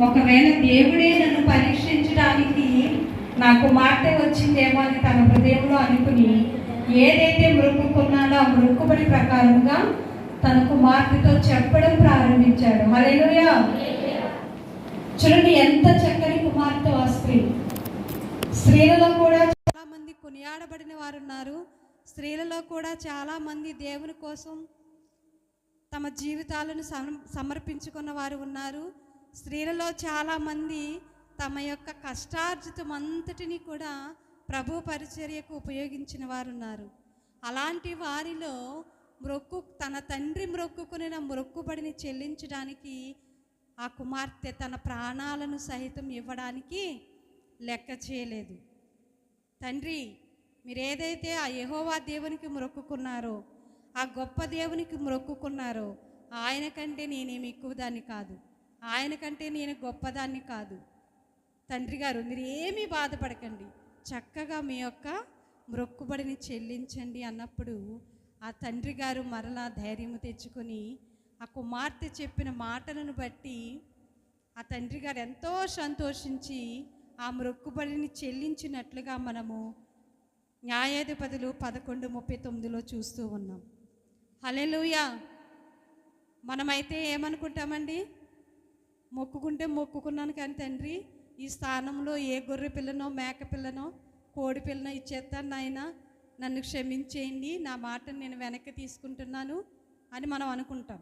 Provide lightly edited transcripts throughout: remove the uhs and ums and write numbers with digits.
ఒకవేళ దేవుడే నన్ను పరీక్షించడానికి నా కుమార్తె వచ్చిందేమో అని తన హృదయంలో అనుకుని ఏదైతే మొక్కుకున్నాడో ఆ మొక్కుబడి ప్రకారంగా తన కుమార్తెతో చెప్పడం ప్రారంభించాడు. హల్లెలూయా. చూడండి ఎంత చక్కని కుమార్తె ఆ స్త్రీ. స్త్రీలలో కూడా చాలా మంది కొనియాడబడిన వారు ఉన్నారు. స్త్రీలలో కూడా చాలా మంది దేవుని కోసం తమ జీవితాలను సమర్పించుకున్న వారు ఉన్నారు. స్త్రీలలో చాలామంది తమ యొక్క కష్టార్జితం అంతటిని కూడా ప్రభు పరిచర్యకు ఉపయోగించిన వారు ఉన్నారు. అలాంటి వారిలో తన తండ్రి మొక్కుకున్న మొక్కుబడిని చెల్లించడానికి ఆ కుమార్తె తన ప్రాణాలను సహితం ఇవ్వడానికి లెక్క చేయలేదు. తండ్రి, మీరు ఏదైతే ఆ యెహోవా దేవునికి మొక్కుకున్నారో, ఆ గొప్ప దేవునికి మొక్కుకున్నారో, ఆయన కంటే నేనేమి ఎక్కువదాన్ని కాదు, ఆయన కంటే నేను గొప్పదాన్ని కాదు. తండ్రి గారు, మీరు ఏమీ బాధపడకండి, చక్కగా మీ యొక్క మొక్కుబడిని చెల్లించండి అన్నప్పుడు ఆ తండ్రి గారు మరలా ధైర్యం తెచ్చుకొని ఆ కుమార్తె చెప్పిన మాటలను బట్టి ఆ తండ్రి గారు ఎంతో సంతోషించి ఆ మొక్కుబడిని చెల్లించినట్లుగా మనము న్యాయాధిపతులు 11:39 చూస్తూ ఉన్నాం. హల్లెలూయా. మనమైతే ఏమనుకుంటామండి, మొక్కుకుంటే మొక్కుకున్నాను కానీ తండ్రి ఈ స్థానంలో ఏ గొర్రె పిల్లనో మేక పిల్లనో కోడి పిల్లనో ఇచ్చేస్తాను నాయన, నన్ను క్షమించేయండి, నా మాటను నేను వెనక్కి తీసుకుంటున్నాను అని మనం అనుకుంటాం.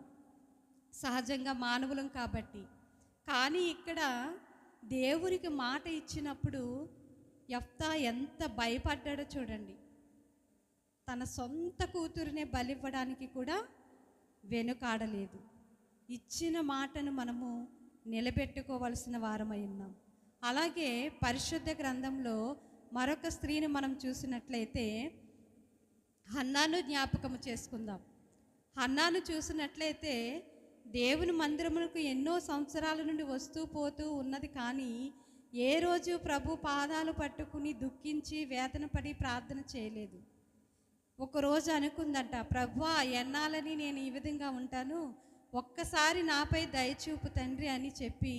సహజంగా మానవులం కాబట్టి. కానీ ఇక్కడ దేవునికి మాట ఇచ్చినప్పుడు యెఫ్తా ఎంత భయపడ్డాడో చూడండి. తన సొంత కూతురునే బలివ్వడానికి కూడా వెనుకాడలేదు. ఇచ్చిన మాటను మనము నిలబెట్టుకోవలసిన వారమై ఉన్నాం. అలాగే పరిశుద్ధ గ్రంథంలో మరొక స్త్రీని మనం చూసినట్లయితే హన్నాను జ్ఞాపకము చేసుకుందాం. హన్నాను చూసినట్లయితే దేవుని మందిరమునకు ఎన్నో సంవత్సరాల నుండి వస్తూ పోతూ ఉన్నది, కానీ ఏ రోజు ప్రభు పాదాలు పట్టుకుని దుఃఖించి వేదనపడి ప్రార్థన చేయలేదు. ఒకరోజు అనుకుందంట, ప్రభువా ఎన్నాలని నేను ఈ విధంగా ఉంటాను, ఒక్కసారి నాపై దయచూపు తండ్రి అని చెప్పి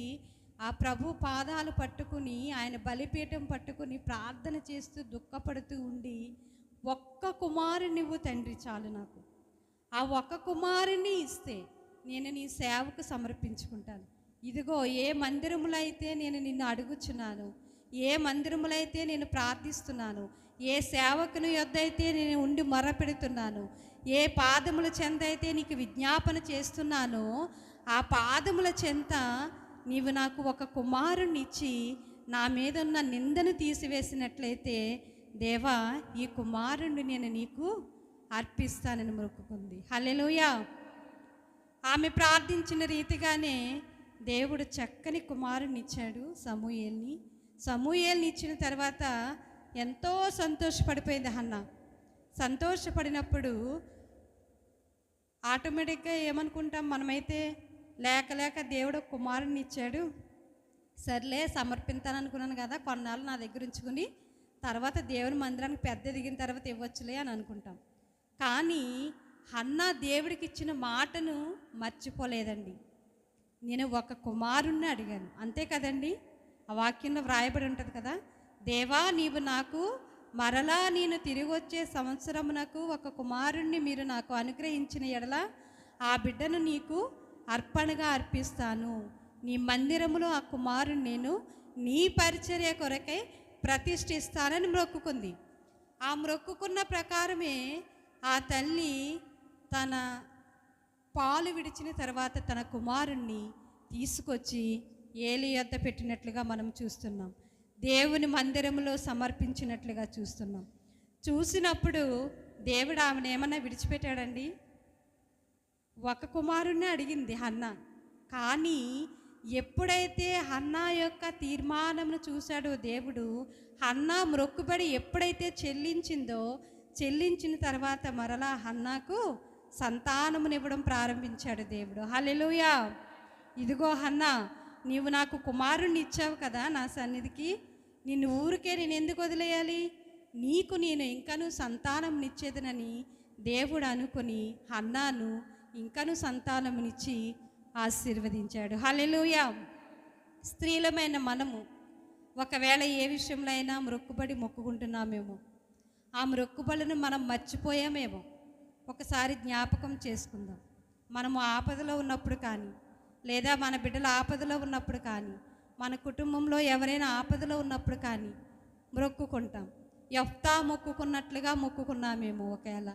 ఆ ప్రభు పాదాలు పట్టుకుని ఆయన బలిపీఠం పట్టుకుని ప్రార్థన చేస్తూ దుఃఖపడుతూ ఉండి, ఒక్క కుమారుని ఇవ్వు తండ్రి చాలు నాకు, ఆ ఒక్క కుమారుని ఇస్తే నేను నీ సేవకు సమర్పించుకుంటాను. ఇదిగో ఏ మందిరములో అయితే నేను నిన్ను అడుగుచున్నాను, ఏ మందిరములో అయితే నేను ప్రార్థిస్తున్నాను, ఏ సేవకుని యొద్ద అయితే నేను ఉండి మొరపెడుతున్నాను, ఏ పాదముల చెంత అయితే నీకు విజ్ఞాపన చేస్తున్నానో ఆ పాదముల చెంత నీవు నాకు ఒక కుమారుణ్ణి ఇచ్చి నా మీద ఉన్న నిందను తీసివేసినట్లయితే దేవా ఈ కుమారుణ్ణి నేను నీకు అర్పిస్తానని మొక్కుకుంది. హల్లెలూయా. ఆమె ప్రార్థించిన రీతిగానే దేవుడు చక్కని కుమారుని ఇచ్చాడు, సమూయేల్ని. సమూయేల్ని ఇచ్చిన తర్వాత ఎంతో సంతోషపడిపోయింది హన్నా. సంతోషపడినప్పుడు ఆటోమేటిక్గా ఏమనుకుంటాం మనమైతే, లేక లేక దేవుడు కుమారుని ఇచ్చాడు, సర్లే సమర్పిస్తాననుకున్నాను కదా, కొన్నాళ్ళు నా దగ్గర ఉంచుకుని తర్వాత దేవుని మందిరానికి పెద్ద దిగిన తర్వాత ఇవ్వచ్చులే అని అనుకుంటాం. కానీ హన్నా దేవుడికి ఇచ్చిన మాటను మర్చిపోలేదండి. నేను ఒక కుమారుణ్ణి అడిగాను, అంతే కదండి, ఆ వాక్యంలో వ్రాయబడి ఉంటుంది కదా, దేవా నీవు నాకు మరలా నేను తిరిగి వచ్చే సంవత్సరమునకు ఒక కుమారుణ్ణి మీరు నాకు అనుగ్రహించిన ఎడల ఆ బిడ్డను నీకు అర్పణగా అర్పిస్తాను, నీ మందిరములో ఆ కుమారుని నేను నీ పరిచర్య కొరకై ప్రతిష్ఠిస్తానని మొక్కుకుంది. ఆ మొక్కుకున్న ప్రకారమే ఆ తల్లి తన పాలు విడిచిన తర్వాత తన కుమారుణ్ణి తీసుకొచ్చి ఏలి యొద్ద పెట్టినట్లుగా మనం చూస్తున్నాం. దేవుని మందిరంలో సమర్పించినట్లుగా చూస్తున్నాం. చూసినప్పుడు దేవుడు ఆమెను ఏమన్నా విడిచిపెట్టాడండి? ఒక కుమారుణ్ణి అడిగింది హన్నా. కానీ ఎప్పుడైతే హన్నా యొక్క తీర్మానంను చూశాడో దేవుడు, హన్నా మొక్కుబడి ఎప్పుడైతే చెల్లించిన తర్వాత మరలా హన్నాకు సంతానమునివ్వడం ప్రారంభించాడు దేవుడు. హల్లెలూయా. ఇదిగో హన్నా, నీవు నాకు కుమారుణ్ణి ఇచ్చావు కదా నా సన్నిధికి, నిన్ను ఊరికే నేను ఎందుకు వదిలేయాలి, నీకు నేను ఇంకను సంతానంనిచ్చేదనని దేవుడు అనుకుని హన్నాను ఇంకను సంతానమునిచ్చి ఆశీర్వదించాడు. హల్లెలూయా. స్త్రీలమైన మనము ఒకవేళ ఏ విషయంలో అయినా మొక్కుబడి మొక్కుకుంటున్నామేమో, ఆ మొక్కుబడులను మనం మర్చిపోయామేమో ఒకసారి జ్ఞాపకం చేసుకుందాం. మనము ఆపదలో ఉన్నప్పుడు కానీ, లేదా మన బిడ్డలు ఆపదలో ఉన్నప్పుడు కానీ, మన కుటుంబంలో ఎవరైనా ఆపదలో ఉన్నప్పుడు కానీ మొక్కుకుంటాం. యెఫ్తా మొక్కుకున్నట్లుగా మొక్కుకున్నామేమో, ఒకవేళ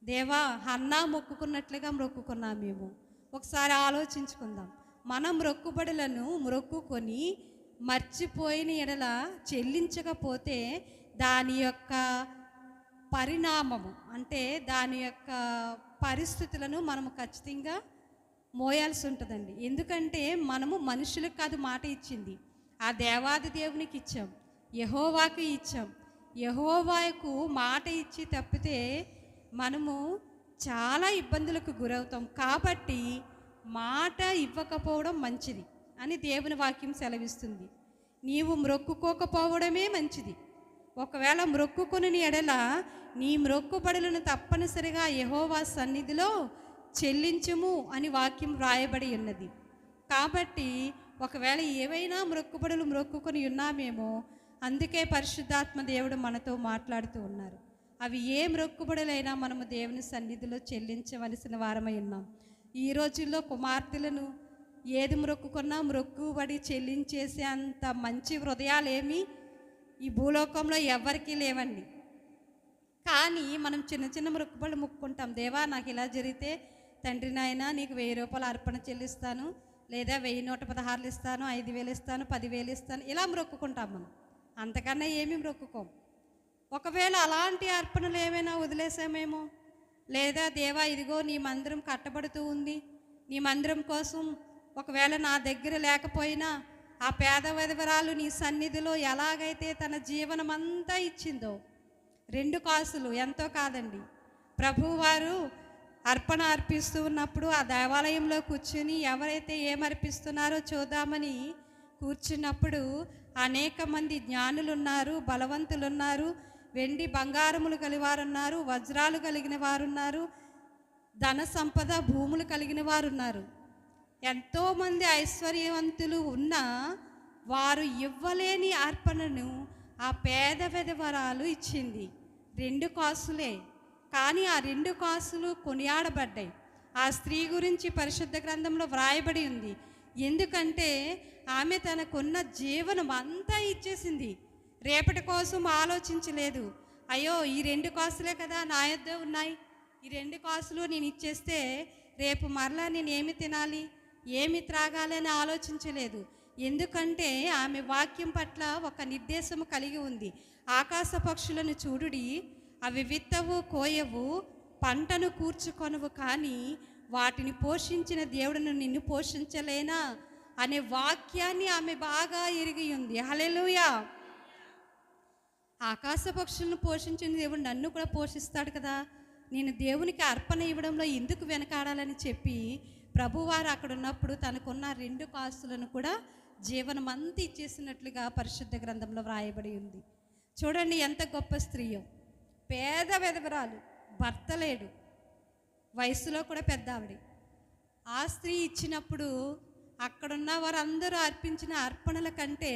దేవా హన్నా మొక్కుకున్నట్లుగా మొక్కుకున్నామేమో ఒకసారి ఆలోచించుకుందాం. మనం మొక్కుబడులను మొక్కుకొని మర్చిపోయిన ఎడల చెల్లించకపోతే దాని యొక్క పరిణామము, అంటే దాని యొక్క పరిస్థితులను మనము ఖచ్చితంగా మోయాల్సి ఉంటుందండి. ఎందుకంటే మనము మనుషులకు కాదు మాట ఇచ్చింది, ఆ దేవాది దేవునికి ఇచ్చాం, యెహోవాకి ఇచ్చాం. యెహోవాకు మాట ఇచ్చి తప్పితే మనము చాలా ఇబ్బందులకు గురవుతాం. కాబట్టి మాట ఇవ్వకపోవడం మంచిది అని దేవుని వాక్యం సెలవిస్తుంది. నీవు మొక్కుకోకపోవడమే మంచిది. ఒకవేళ మొక్కుకుని ఎడల నీ మొక్కుబడులను తప్పనిసరిగా యెహోవా సన్నిధిలో చెల్లించుము అని వాక్యం వ్రాయబడి ఉన్నది. కాబట్టి ఒకవేళ ఏవైనా మొక్కుబడులు మొక్కుకొని ఉన్నామేమో, అందుకే పరిశుద్ధాత్మ దేవుడు మనతో మాట్లాడుతూ ఉన్నారు. అవి ఏ మొక్కుబడులైనా మనము దేవుని సన్నిధిలో చెల్లించవలసిన వారమై ఉన్నాం. ఈ రోజుల్లో కుమార్తెలను ఏది మొక్కుకున్నా మొక్కుబడి చెల్లించేసే అంత మంచి హృదయాలేమి ఈ భూలోకంలో ఎవరికీ లేవండి. కానీ మనం చిన్న చిన్న మొక్కుబడులు మొక్కుకుంటాం. దేవా నాకు ఇలా జరిగితే తండ్రి నాయన నీకు 1000 రూపాయలు అర్పణ చెల్లిస్తాను, లేదా 1116 ఇస్తాను, 5000 ఇస్తాను, 10,000 ఇస్తాను, ఇలా మొక్కుకుంటాం మనం. అంతకన్నా ఏమీ మొక్కుకోం. ఒకవేళ అలాంటి అర్పణలు ఏమైనా వదిలేసామేమో, లేదా దేవా ఇదిగో నీ మందిరం కట్టబడుతూ ఉంది, నీ మందిరం కోసం ఒకవేళ నా దగ్గర లేకపోయినా ఆ పేద విధవరాలు నీ సన్నిధిలో ఎలాగైతే తన జీవనం అంతా ఇచ్చిందో, 2 కాసులు ఎంతో కాదండి, ప్రభువారు అర్పణ అర్పిస్తూ ఉన్నప్పుడు ఆ దేవాలయంలో కూర్చుని ఎవరైతే ఏమర్పిస్తున్నారో చూద్దామని కూర్చున్నప్పుడు అనేక మంది జ్ఞానులున్నారు, బలవంతులున్నారు, వెండి బంగారములు కలివారున్నారు, వజ్రాలు కలిగిన వారున్నారు, ధన సంపద భూములు కలిగిన వారున్నారు. ఎంతోమంది ఐశ్వర్యవంతులు ఉన్నా వారు ఇవ్వలేని అర్పణను ఆ పేద విధవరాలు ఇచ్చింది. 2 కాసులే, కానీ ఆ 2 కాసులు కొనియాడబడ్డాయి. ఆ స్త్రీ గురించి పరిశుద్ధ గ్రంథంలో వ్రాయబడి ఉంది. ఎందుకంటే ఆమె తనకున్న జీవనం అంతా ఇచ్చేసింది. రేపటి కోసం ఆలోచించలేదు. అయ్యో ఈ 2 కాసులే కదా నా యొద్ద ఉన్నాయి, ఈ 2 కాసులు నేను ఇచ్చేస్తే రేపు మరలా నేను ఏమి తినాలి, ఏమి త్రాగాలి అని ఆలోచించలేదు. ఎందుకంటే ఆమె వాక్యం పట్ల ఒక నిర్దేశము కలిగి ఉంది. ఆకాశ పక్షులను చూడుడి, అవి విత్తవు కోయవు, పంటను కూర్చుకొనవు, కానీ వాటిని పోషించిన దేవుడును నిన్ను పోషించలేనా అనే వాక్యాన్ని ఆమె బాగా ఎరిగి ఉంది. హల్లెలూయా. ఆకాశ పక్షులను పోషించిన దేవుడు నన్ను కూడా పోషిస్తాడు కదా, నేను దేవునికి అర్పణ ఇవ్వడంలో ఎందుకు వెనకాడాలని చెప్పి ప్రభువారు అక్కడ ఉన్నప్పుడు తనకున్న 2 కాసులను కూడా జీవనం అంతా ఇచ్చేసినట్లుగా పరిశుద్ధ గ్రంథంలో వ్రాయబడి ఉంది. చూడండి ఎంత గొప్ప స్త్రీయో, పేద విధవరాలు, భర్త లేడు, వయసులో కూడా పెద్ద ఆవిడ. ఆ స్త్రీ ఇచ్చినప్పుడు అక్కడున్న వారందరూ అర్పించిన అర్పణల కంటే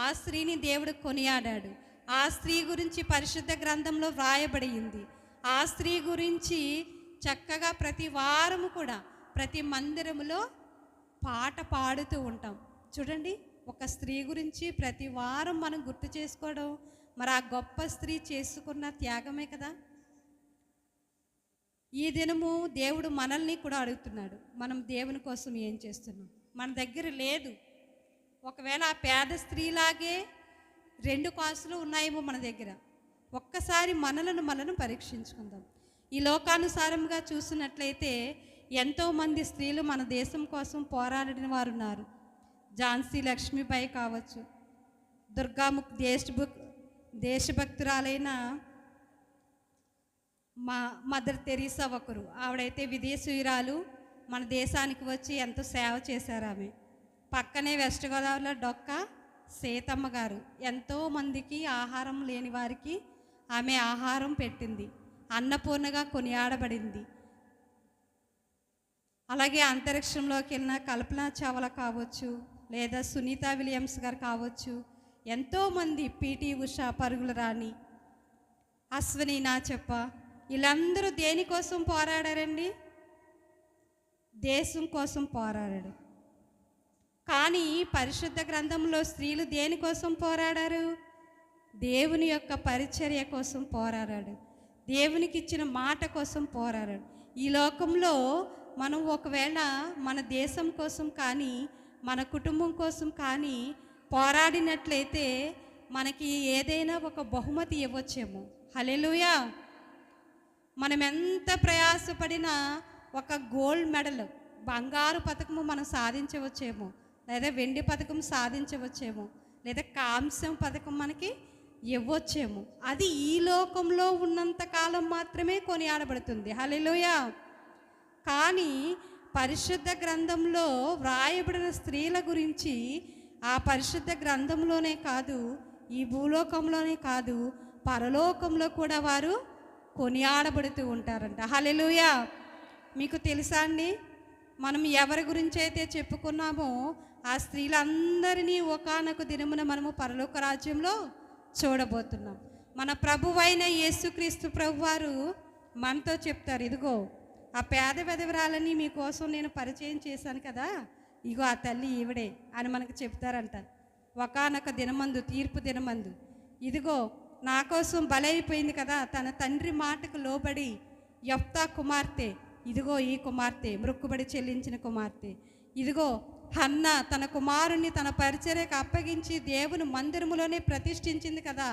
ఆ స్త్రీని దేవుడు కొనియాడాడు. ఆ స్త్రీ గురించి పరిశుద్ధ గ్రంథంలో వ్రాయబడి ఉంది. ఆ స్త్రీ గురించి చక్కగా ప్రతి వారము కూడా ప్రతి మందిరములో పాట పాడుతూ ఉంటాం. చూడండి, ఒక స్త్రీ గురించి ప్రతి వారం మనం గుర్తు చేసుకోవడం మరి ఆ గొప్ప స్త్రీ చేసుకున్న త్యాగమే కదా. ఈ దినము దేవుడు మనల్ని కూడా అడుగుతున్నాడు, మనం దేవుని కోసం ఏం చేస్తున్నాం. మన దగ్గర లేదు, ఒకవేళ ఆ పేద స్త్రీలాగే 2 కాసులు ఉన్నాయేమో మన దగ్గర. ఒక్కసారి మనలను పరీక్షించుకుందాం. ఈ లోకానుసారంగా చూసినట్లయితే ఎంతోమంది స్త్రీలు మన దేశం కోసం పోరాడిన వారు ఉన్నారు. ఝాన్సీ లక్ష్మీబాయి కావచ్చు, దుర్గాముఖ్ దేశభక్తురాలైన మదర్ తెరీసా ఒకరు. ఆవిడైతే విదేశీయురాలు, మన దేశానికి వచ్చి ఎంతో సేవ చేశారు ఆమె. పక్కనే వెస్ట్ గోదావరిలో డొక్క సీతమ్మ గారు ఎంతోమందికి ఆహారం లేని వారికి ఆమె ఆహారం పెట్టింది, అన్నపూర్ణగా కొనియాడబడింది. అలాగే అంతరిక్షంలోకి వెళ్ళిన కల్పనా చావ్లా కావచ్చు, లేదా సునీత విలియమ్స్ గారు కావచ్చు, ఎంతోమంది పిటి ఉషా, పరుగుల రాణి, అశ్వని నాచప్ప, వీళ్ళందరూ దేనికోసం పోరాడారండి? దేశం కోసం పోరాడాడు. కానీ పరిశుద్ధ గ్రంథంలో స్త్రీలు దేనికోసం పోరాడారు? దేవుని యొక్క పరిచర్య కోసం పోరాడాడు, దేవునికి ఇచ్చిన మాట కోసం పోరాడాడు. ఈ లోకంలో మనం ఒకవేళ మన దేశం కోసం కానీ మన కుటుంబం కోసం కానీ పోరాడినట్లయితే మనకి ఏదైనా ఒక బహుమతి ఇవ్వచ్చేమో. హల్లెలూయా. మనం ఎంత ప్రయాసపడినా ఒక గోల్డ్ మెడల్, బంగారు పథకము మనం సాధించవచ్చేమో, లేదా వెండి పథకం సాధించవచ్చేమో, లేదా కాంస్యం పథకం మనకి ఇవ్వచ్చేమో. అది ఈ లోకంలో ఉన్నంత కాలం మాత్రమే కొనియాడబడుతుంది. హల్లెలూయా. కానీ పరిశుద్ధ గ్రంథంలో వ్రాయబడిన స్త్రీల గురించి ఆ పరిశుద్ధ గ్రంథంలోనే కాదు, ఈ భూలోకంలోనే కాదు, పరలోకంలో కూడా వారు కొనియాడబడుతూ ఉంటారంట. హల్లెలూయా. మీకు తెలుసా అండి, మనం ఎవరి గురించి అయితే చెప్పుకున్నామో ఆ స్త్రీలందరినీ ఒకానొక దినమున మనము పరలోక రాజ్యంలో చూడబోతున్నాం. మన ప్రభువైన యేసుక్రీస్తు ప్రభువారు మనతో చెప్తారు, ఇదిగో ఆ పేద విధవరాలని మీకోసం నేను పరిచయం చేశాను కదా, ఇగో ఆ తల్లి ఈవిడే అని మనకు చెప్తారంట. ఒకానొక దినమందు, తీర్పు దినమందు, ఇదిగో నా కోసం బలైపోయింది కదా, తన తండ్రి మాటకు లోబడి యెఫ్తా కుమార్తె, ఇదిగో ఈ కుమార్తె, మ్రొక్కుబడి చెల్లించిన కుమార్తె. ఇదిగో హన్నా తన కుమారుణ్ణి తన పరిచర్యకు అప్పగించి దేవుని మందిరములోనే ప్రతిష్ఠించింది కదా,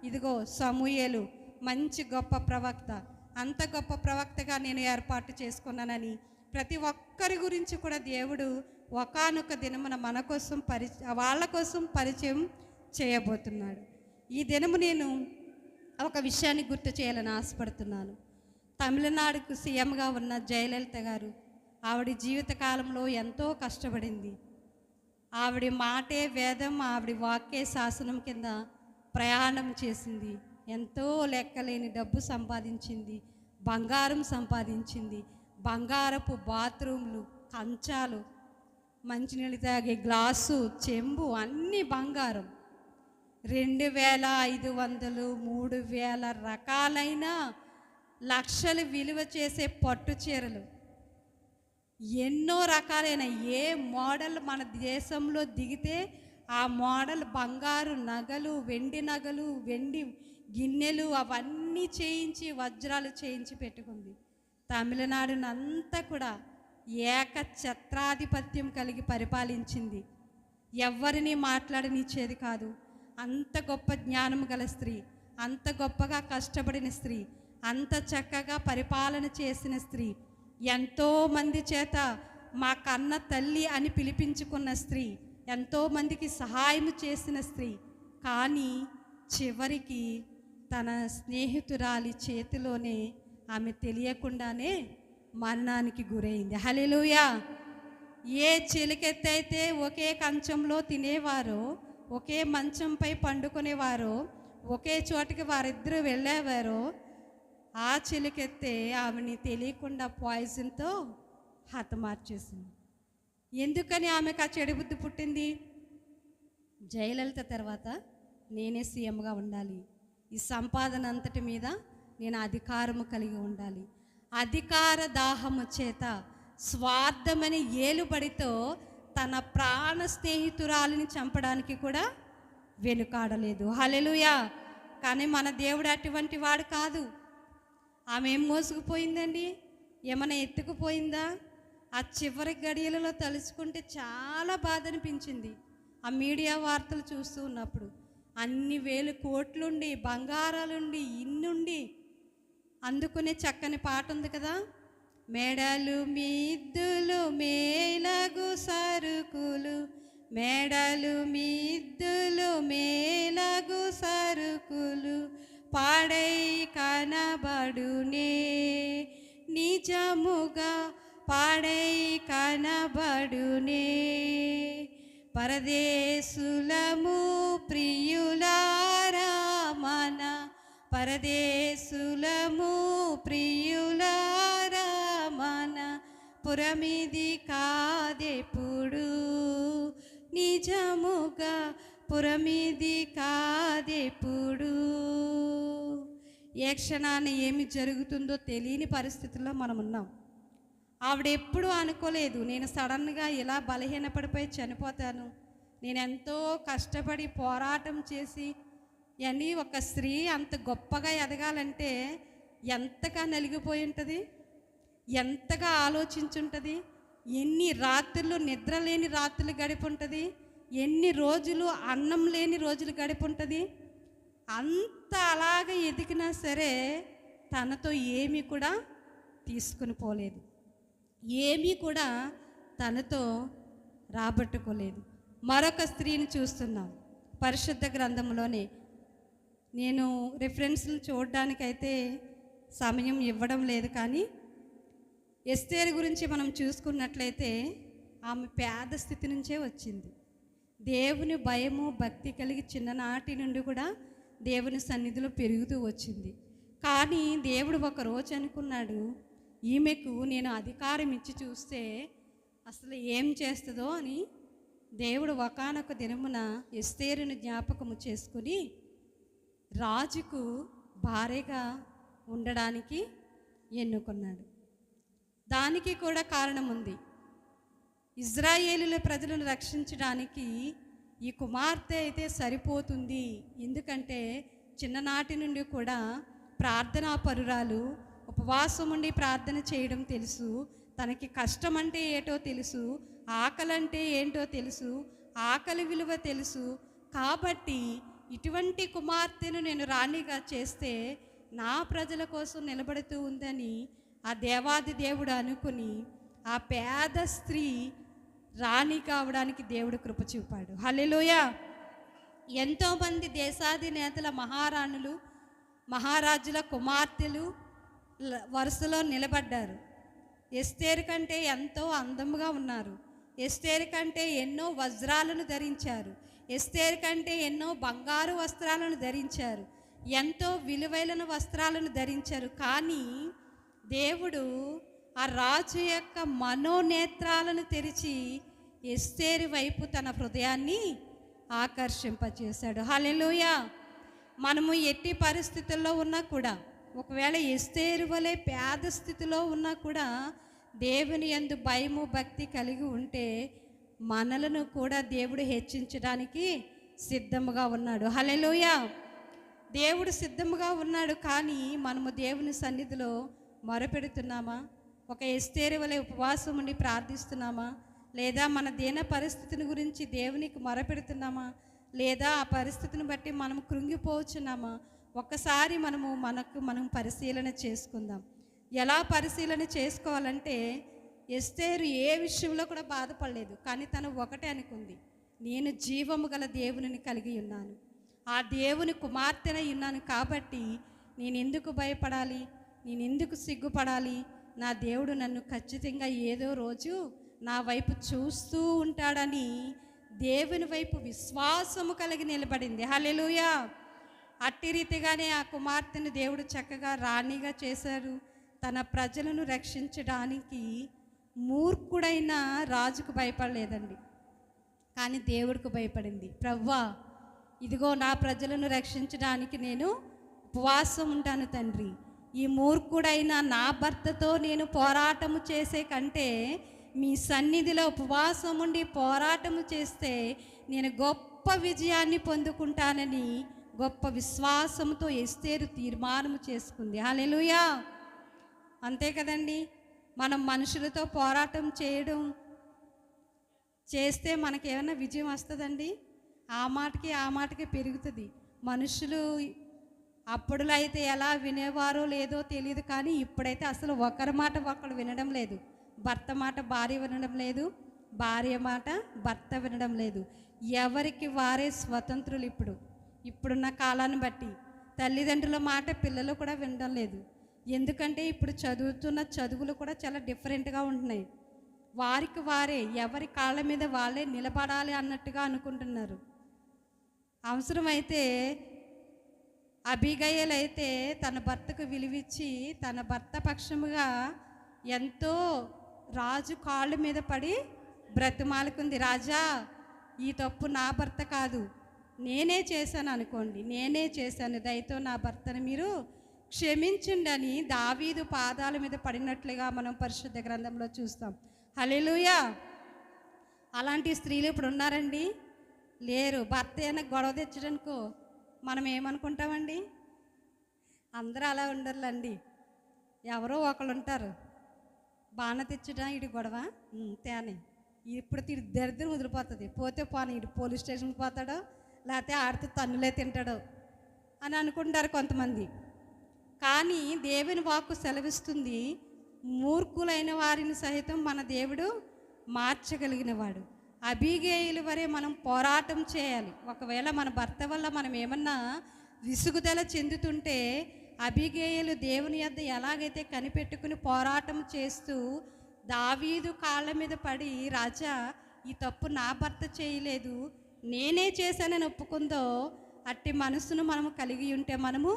ఇదిగో సమూయేలు మంచి గొప్ప ప్రవక్త, అంత గొప్ప ప్రవక్తగా నేను ఏర్పాటు చేసుకున్నానని ప్రతి ఒక్కరి గురించి కూడా దేవుడు ఒకానొక దినమున మన కోసం వాళ్ళ కోసం పరిచయం చేయబోతున్నాడు. ఈ దినము నేను ఒక విషయాన్ని గుర్తు చేయాలని ఆశపడుతున్నాను. తమిళనాడుకు సీఎంగా ఉన్న జయలలిత గారు, ఆవిడ జీవితకాలంలో ఎంతో కష్టపడింది. ఆవిడ మాటే వేదం, ఆవిడ వాక్యే శాసనం కింద ప్రయాణం చేసింది. ఎంతో లెక్కలేని డబ్బు సంపాదించింది, బంగారం సంపాదించింది, బంగారపు బాత్రూమ్లు, కంచాలు, మంచినీళ్ళు తాగే గ్లాసు, చెంబు అన్నీ బంగారం. 2500, 3000 రకాలైన లక్షలు విలువ చేసే పట్టు చీరలు, ఎన్నో రకాలైన ఏ మోడల్ మన దేశంలో దిగితే ఆ మోడల్ బంగారు నగలు, వెండి నగలు, వెండి గిన్నెలు అవన్నీ చేయించి, వజ్రాలు చేయించి పెట్టుకుంది. తమిళనాడునంతా కూడా ఏకఛత్రాధిపత్యం కలిగి పరిపాలించింది. ఎవరిని మాట్లాడనిచ్చేది కాదు. అంత గొప్ప జ్ఞానం గల స్త్రీ, అంత గొప్పగా కష్టపడిన స్త్రీ, అంత చక్కగా పరిపాలన చేసిన స్త్రీ, ఎంతోమంది చేత మా కన్న తల్లి అని పిలిపించుకున్న స్త్రీ, ఎంతోమందికి సహాయం చేసిన స్త్రీ. కానీ చివరికి తన స్నేహితురాలి చేతిలోనే ఆమె తెలియకుండానే మరణానికి గురైంది. హల్లెలూయా. ఏ చిలికెత్తైతే ఒకే కంచంలో తినేవారో, ఒకే మంచంపై పండుకునేవారో, ఒకే చోటికి వారిద్దరూ వెళ్ళేవారో, ఆ చిలికెత్తే ఆమెని తెలియకుండా పాయిజన్తో హతమార్చేసింది. ఎందుకని ఆమెకు ఆ చెడు బుద్ధి పుట్టింది? జయలలిత తర్వాత నేనే సీఎంగా ఉండాలి, ఈ సంపాదన అంతటి మీద నేను అధికారము కలిగి ఉండాలి. అధికార దాహము చేత స్వార్థమని ఏలుబడితో తన ప్రాణ స్నేహితురాలిని చంపడానికి కూడా వెనుకాడలేదు. హల్లెలూయా. కానీ మన దేవుడు అటువంటి వాడు కాదు. ఆమె ఏం మోసుకుపోయిందండి? ఏమైనా ఎత్తుకుపోయిందా? ఆ చివరి గడియలలో తలుచుకుంటే చాలా బాధ అనిపించింది. ఆ మీడియా వార్తలు చూస్తూ ఉన్నప్పుడు అన్ని వేలు కోట్లుండి, బంగారాలుండి, ఇన్నుండి అందుకునే చక్కని పాట ఉంది కదా, మెడలు మిద్దులు మేలగు సరుకులు, మెడలు మిద్దులు మేలగు సరుకులు, పాడై కనబడునే నిజముగా, పాడై కనబడునే. పరదేశులము ప్రియులారా, మన పరదేశులము ప్రియులారా, మన పురమిది కాదెప్పుడు, నిజముగా పురమిది కాదెప్పుడు. ఏ క్షణాన్ని ఏమి జరుగుతుందో తెలియని పరిస్థితుల్లో మనం ఉన్నాం. ఆవిడ ఎప్పుడూ అనుకోలేదు నేను సడన్గా ఇలా బలహీనపడిపోయి చనిపోతాను. నేను ఎంతో కష్టపడి పోరాటం చేసి అని ఒక స్త్రీ అంత గొప్పగా ఎదగాలంటే ఎంతగా నలిగిపోయి ఉంటుంది, ఎంతగా ఆలోచించుంటుంది, ఎన్ని రాత్రులు నిద్ర లేని రాత్రులు గడిపి ఉంటుంది, ఎన్ని రోజులు అన్నం లేని రోజులు గడిపి ఉంటుంది. అంత అలాగ ఎదిగినా సరే తనతో ఏమీ కూడా తీసుకుని పోలేదు, ఏమీ కూడా తనతో రాబట్టుకోలేదు. మరొక స్త్రీని చూస్తున్నాం పరిశుద్ధ గ్రంథంలోనే. నేను రిఫరెన్స్లు చూడడానికైతే సమయం ఇవ్వడం లేదు, కానీ ఎస్తేరు గురించి మనం చూసుకున్నట్లయితే ఆమె పేద స్థితి నుంచే వచ్చింది. దేవుని భయము భక్తి కలిగి చిన్ననాటి నుండి కూడా దేవుని సన్నిధిలో పెరుగుతూ వచ్చింది. కానీ దేవుడు ఒక రోజు అనుకున్నాడు, ఈమెకు నేను అధికారం ఇచ్చి చూస్తే అసలు ఏం చేస్తుందో అని దేవుడు ఒకానొక దినమున ఎస్తేరును జ్ఞాపకము చేసుకుని రాజుకు భార్యగా ఉండడానికి ఎన్నుకున్నాడు. దానికి కూడా కారణం ఉంది. ఇజ్రాయేలుల ప్రజలను రక్షించడానికి ఈ కుమార్తె అయితే సరిపోతుంది. ఎందుకంటే చిన్ననాటి నుండి కూడా ప్రార్థనా పరురాలు, ఉపవాసం ఉండి ప్రార్థన చేయడం తెలుసు, తనకి కష్టం అంటే ఏటో తెలుసు, ఆకలి అంటే ఏంటో తెలుసు, ఆకలి విలువ తెలుసు. కాబట్టి ఇటువంటి కుమార్తెను నేను రాణిగా చేస్తే నా ప్రజల కోసం నిలబడుతూ ఉందని ఆ దేవాది దేవుడు అనుకుని ఆ పేద స్త్రీ రాణి కావడానికి దేవుడు కృప చూపాడు. హల్లెలూయా. ఎంతోమంది దేశాధినేతల మహారాణులు, మహారాజుల కుమార్తెలు వరుసలో నిలబడ్డారు. ఎస్తేరు కంటే ఎంతో అందంగా ఉన్నారు. ఎస్తేరు కంటే ఎన్నో వజ్రాలను ధరించారు. ఎస్తేరు కంటే ఎన్నో బంగారు వస్త్రాలను ధరించారు. ఎంతో విలువైన వస్త్రాలను ధరించారు. కానీ దేవుడు ఆ రాజు యొక్క మనోనేత్రాలను తెరిచి ఎస్తేరు వైపు తన హృదయాన్ని ఆకర్షింపచేశాడు. హల్లెలూయా. మనము ఎట్టి పరిస్థితుల్లో ఉన్నా కూడా, ఒకవేళ ఎస్తేరు వలె పేద స్థితిలో ఉన్నా కూడా దేవుని యందు భయము భక్తి కలిగి ఉంటే మనలను కూడా దేవుడు హెచ్చించడానికి సిద్ధముగా ఉన్నాడు. హల్లెలూయా. దేవుడు సిద్ధముగా ఉన్నాడు. కానీ మనము దేవుని సన్నిధిలో మొరపెడుతున్నామా? ఒక ఎస్తేరు వలె ఉపవాసం ఉండి ప్రార్థిస్తున్నామా? లేదా మన దీన పరిస్థితిని గురించి దేవునికి మొరపెడుతున్నామా? లేదా ఆ పరిస్థితిని బట్టి మనం కృంగిపోవచ్చున్నామా? ఒక్కసారి మనం పరిశీలన చేసుకుందాం. ఎలా పరిశీలన చేసుకోవాలంటే, ఎస్తేరు ఏ విషయంలో కూడా బాధపడలేదు. కానీ తను ఒకటే అనుకుంది, నేను జీవము గల దేవునిని కలిగి ఉన్నాను, ఆ దేవుని కుమార్తెనై ఉన్నాను. కాబట్టి నేను ఎందుకు భయపడాలి, నేను ఎందుకు సిగ్గుపడాలి? నా దేవుడు నన్ను ఖచ్చితంగా ఏదో రోజు నా వైపు చూస్తూ ఉంటాడని దేవుని వైపు విశ్వాసము కలిగి నిలబడింది. హల్లెలూయా. అట్టి రీతిగానే ఆ కుమార్తెను దేవుడు చక్కగా రాణిగా చేశారు. తన ప్రజలను రక్షించడానికి మూర్ఖుడైన రాజుకు భయపడలేదండి, కానీ దేవుడికి భయపడింది. ప్రవ్వా, ఇదిగో నా ప్రజలను రక్షించడానికి నేను ఉపవాసం ఉంటాను తండ్రి. ఈ మూర్ఖుడైన నా భర్తతో నేను పోరాటము చేసే కంటే మీ సన్నిధిలో ఉపవాసం ఉండి పోరాటము చేస్తే నేను గొప్ప విజయాన్ని పొందుకుంటానని గొప్ప విశ్వాసంతో ఎస్తేరు తీర్మానం చేసుకుంది. హల్లెలూయా. అంతే కదండి. మనం మనుషులతో పోరాటం చేస్తే మనకేమైనా విజయం వస్తుందండి? ఆ మాటకి పెరుగుతుంది. మనుషులు అప్పుడులో అయితే ఎలా వినేవారో లేదో తెలియదు, కానీ ఇప్పుడైతే అసలు ఒకరి మాట ఒకరు వినడం లేదు. భర్త మాట భార్య వినడం లేదు, భార్య మాట భర్త వినడం లేదు. ఎవరికి వారే స్వతంత్రులు. ఇప్పుడున్న కాలాన్ని బట్టి తల్లిదండ్రుల మాట పిల్లలు కూడా వినడం లేదు. ఎందుకంటే ఇప్పుడు చదువుతున్న చదువులు కూడా చాలా డిఫరెంట్గా ఉంటున్నాయి. వారికి వారే ఎవరి కాళ్ళ మీద వాళ్ళే నిలబడాలి అన్నట్టుగా అనుకుంటున్నారు. అవసరమైతే అబీగయలు అయితే తన భర్తకు విలువిచ్చి తన భర్త పక్షముగా ఎంతో రాజు కాళ్ళ మీద పడి బ్రతిమాలుకుంది. రాజా, ఈ తప్పు నా భర్త కాదు, నేనే చేశాను అనుకోండి, నేనే చేశాను, దయతో నా భర్తను మీరు క్షమించండి అని దావీదు పాదాల మీద పడినట్లుగా మనం పరిశుద్ధ గ్రంథంలో చూస్తాం. హల్లెలూయా. అలాంటి స్త్రీలు ఇప్పుడు ఉన్నారండి? లేరు. భర్త అయినా గొడవ తెచ్చడానికో మనం ఏమనుకుంటామండి? అందరూ అలా ఉండరులండి. ఎవరో ఒకళ్ళు ఉంటారు, బాణ తెచ్చడా ఇటు గొడవ తేనే, ఇప్పుడు ఇటు దరిద్రం వదిలిపోతుంది, పోతే పోనీ ఇటు పోలీస్ స్టేషన్కి పోతాడో లేకపోతే ఆడితే తన్నులే తింటాడో అని అనుకుంటారు కొంతమంది. కానీ దేవుని వాక్కు సెలవిస్తుంది, మూర్ఖులైన వారిని సహితం మన దేవుడు మార్చగలిగినవాడు. అబీగేయుల వరే మనం పోరాటం చేయాలి. ఒకవేళ మన భర్త వల్ల మనం ఏమన్నా విసుగుదల చెందుతుంటే అబీగేయులు దేవుని యొద్ద ఎలాగైతే కనిపెట్టుకుని పోరాటం చేస్తూ దావీదు కాళ్ళ మీద పడి, రాజా ఈ తప్పు నా భర్త చేయలేదు, నేనే చేశానని ఒప్పుకుందో, అట్టి మనసును మనము కలిగి ఉంటే మనము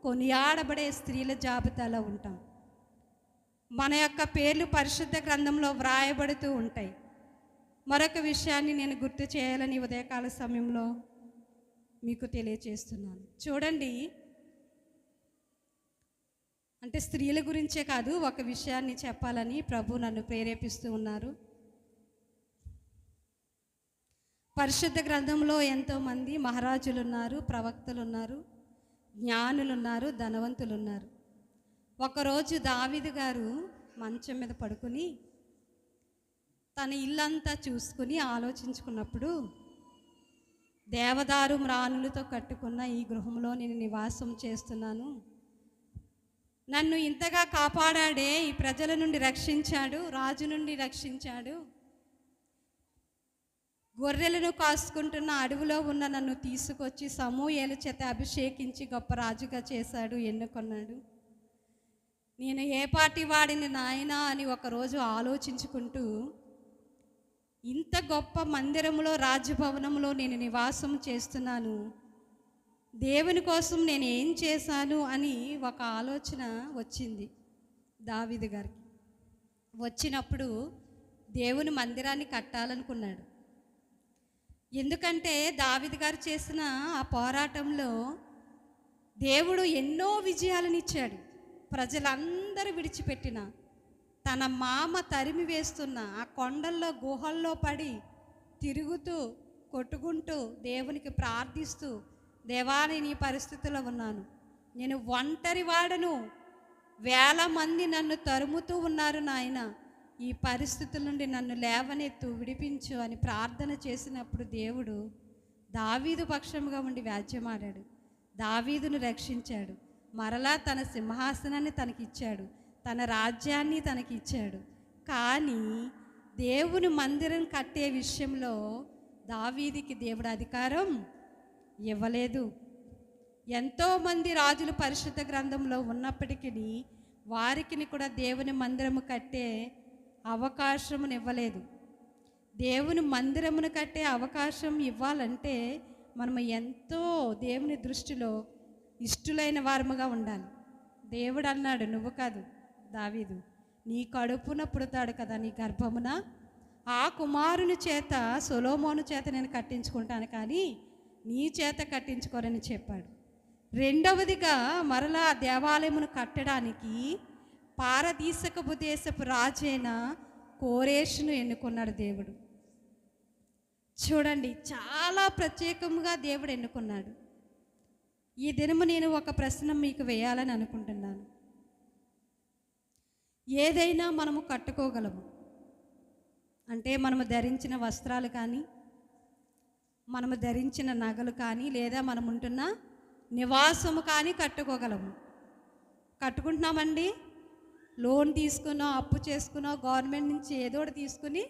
కొనియాడబడే స్త్రీల జాబితాలో ఉంటాం. మన యొక్క పేర్లు పరిశుద్ధ గ్రంథంలో వ్రాయబడుతూ ఉంటాయి. మరొక విషయాన్ని నేను గుర్తు చేయాలని ఉదయకాల సమయంలో మీకు తెలియచేస్తున్నాను. చూడండి, అంటే స్త్రీల గురించే కాదు, ఒక విషయాన్ని చెప్పాలని ప్రభు నన్ను ప్రేరేపిస్తూ ఉన్నారు. పరిశుద్ధ గ్రంథంలో ఎంతోమంది మహారాజులు ఉన్నారు, ప్రవక్తలు ఉన్నారు, జ్ఞానులు ఉన్నారు, ధనవంతులు ఉన్నారు. ఒకరోజు దావీదు గారు మంచం మీద పడుకుని తన ఇల్లంతా చూసుకుని ఆలోచించుకున్నప్పుడు, దేవదారు మ్రాణులతో కట్టుకున్న ఈ గృహంలో నేను నివాసం చేస్తున్నాను, నన్ను ఇంతగా కాపాడాడే, ఈ ప్రజల నుండి రక్షించాడు, రాజు నుండి రక్షించాడు, గొర్రెలను కాసుకుంటున్న అడవిలో ఉన్న నన్ను తీసుకొచ్చి సమూయేలు చేత అభిషేకించి గొప్ప రాజుగా చేశాడు, ఎన్నుకొన్నాడు, నేను ఏ పాటి వాడిని నాయనా అని ఒకరోజు ఆలోచించుకుంటూ, ఇంత గొప్ప మందిరంలో, రాజభవనంలో నేను నివాసం చేస్తున్నాను, దేవుని కోసం నేను ఏం చేశాను అని ఒక ఆలోచన వచ్చింది దావీదు గారికి. వచ్చినప్పుడు దేవుని మందిరాన్ని కట్టాలనుకున్నాడు. ఎందుకంటే దావీదు గారు చేసిన ఆ పోరాటంలో దేవుడు ఎన్నో విజయాలను ఇచ్చాడు. ప్రజలందరూ విడిచిపెట్టిన, తన మామ తరిమి వేస్తున్న ఆ కొండల్లో గుహల్లో పడి తిరుగుతూ కొట్టుకుంటూ దేవునికి ప్రార్థిస్తూ, దేవా నేను ఈ పరిస్థితిలో ఉన్నాను, నేను ఒంటరి వాడను, వేల మంది నన్ను తరుముతూ ఉన్నారు నాయన, ఈ పరిస్థితుల నుండి నన్ను లేవనెత్తు, విడిపించు అని ప్రార్థన చేసినప్పుడు దేవుడు దావీదు పక్షముగా ఉండి వ్యాజ్యమాడాడు, దావీదును రక్షించాడు, మరలా తన సింహాసనాన్ని తనకిచ్చాడు, తన రాజ్యాన్ని తనకిచ్చాడు. కానీ దేవుని మందిరం కట్టే విషయంలో దావీదుకి దేవుడు అధికారం ఇవ్వలేదు. ఎంతోమంది రాజులు పరిశుద్ధ గ్రంథంలో ఉన్నప్పటికీ వారికి కూడా దేవుని మందిరము కట్టే అవకాశమును ఇవ్వలేదు. దేవుని మందిరమును కట్టే అవకాశం ఇవ్వాలంటే మనము ఎంతో దేవుని దృష్టిలో ఇష్టులైన వారముగా ఉండాలి. దేవుడు అన్నాడు, నువ్వు కాదు దావీదు, నీ కడుపున పుడతాడు కదా, నీ గర్భమున ఆ కుమారుని చేత, సొలొమోను చేత నేను కట్టించుకుంటాను, కానీ నీ చేత కట్టించుకోరని చెప్పాడు. రెండవదిగా మరలా దేవాలయమును కట్టడానికి పారదీసకపు దేశపు రాజైన కోరేషును ఎన్నుకున్నాడు దేవుడు. చూడండి, చాలా ప్రత్యేకంగా దేవుడు ఎన్నుకున్నాడు. ఈ దినము నేను ఒక ప్రశ్న మీకు వేయాలని అనుకుంటున్నాను. ఏదైనా మనము కట్టుకోగలము అంటే, మనము ధరించిన వస్త్రాలు కానీ, మనము ధరించిన నగలు కానీ, లేదా మనం ఉంటున్న నివాసము కానీ కట్టుకోగలము. కట్టుకుంటున్నామండి. లోన్ తీసుకునో, అప్పు చేసుకునో, గవర్నమెంట్ నుంచి ఏదో ఒకటి తీసుకుని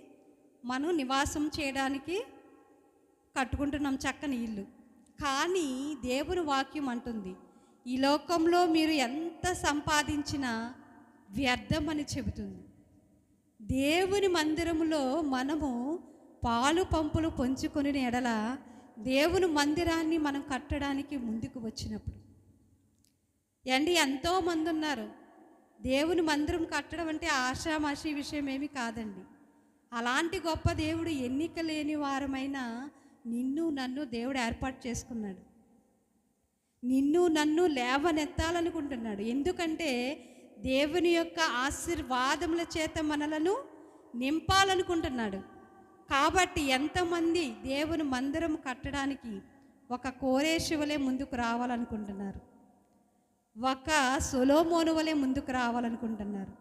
మనం నివాసం చేయడానికి కట్టుకుంటున్నాం చక్కని ఇల్లు. కానీ దేవుని వాక్యం అంటుంది, ఈ లోకంలో మీరు ఎంత సంపాదించినా వ్యర్థం అని చెబుతుంది. దేవుని మందిరములో మనము పాలు పంపులు పంచుకొని ఎడల దేవుని మందిరాన్ని మనం కట్టడానికి ముందుకు వచ్చినప్పుడు ఎంతోమంది ఉన్నారు. దేవుని మందిరం కట్టడం అంటే ఆషామాషి విషయం ఏమీ కాదండి. అలాంటి గొప్ప దేవుడు ఎన్నిక లేని వారమైన నిన్ను నన్ను దేవుడు ఏర్పాటు చేసుకున్నాడు. నిన్ను నన్ను లేవనెత్తాలనుకుంటున్నాడు. ఎందుకంటే దేవుని యొక్క ఆశీర్వాదముల చేత మనలను నింపాలనుకుంటున్నాడు. కాబట్టి ఎంతమంది దేవుని మందిరం కట్టడానికి ఒక కోరేషు వలె ముందుకు రావాలనుకుంటున్నారు, ఒక సొలొమోను వలె ముందుకు రావాలనుకుంటున్నారు?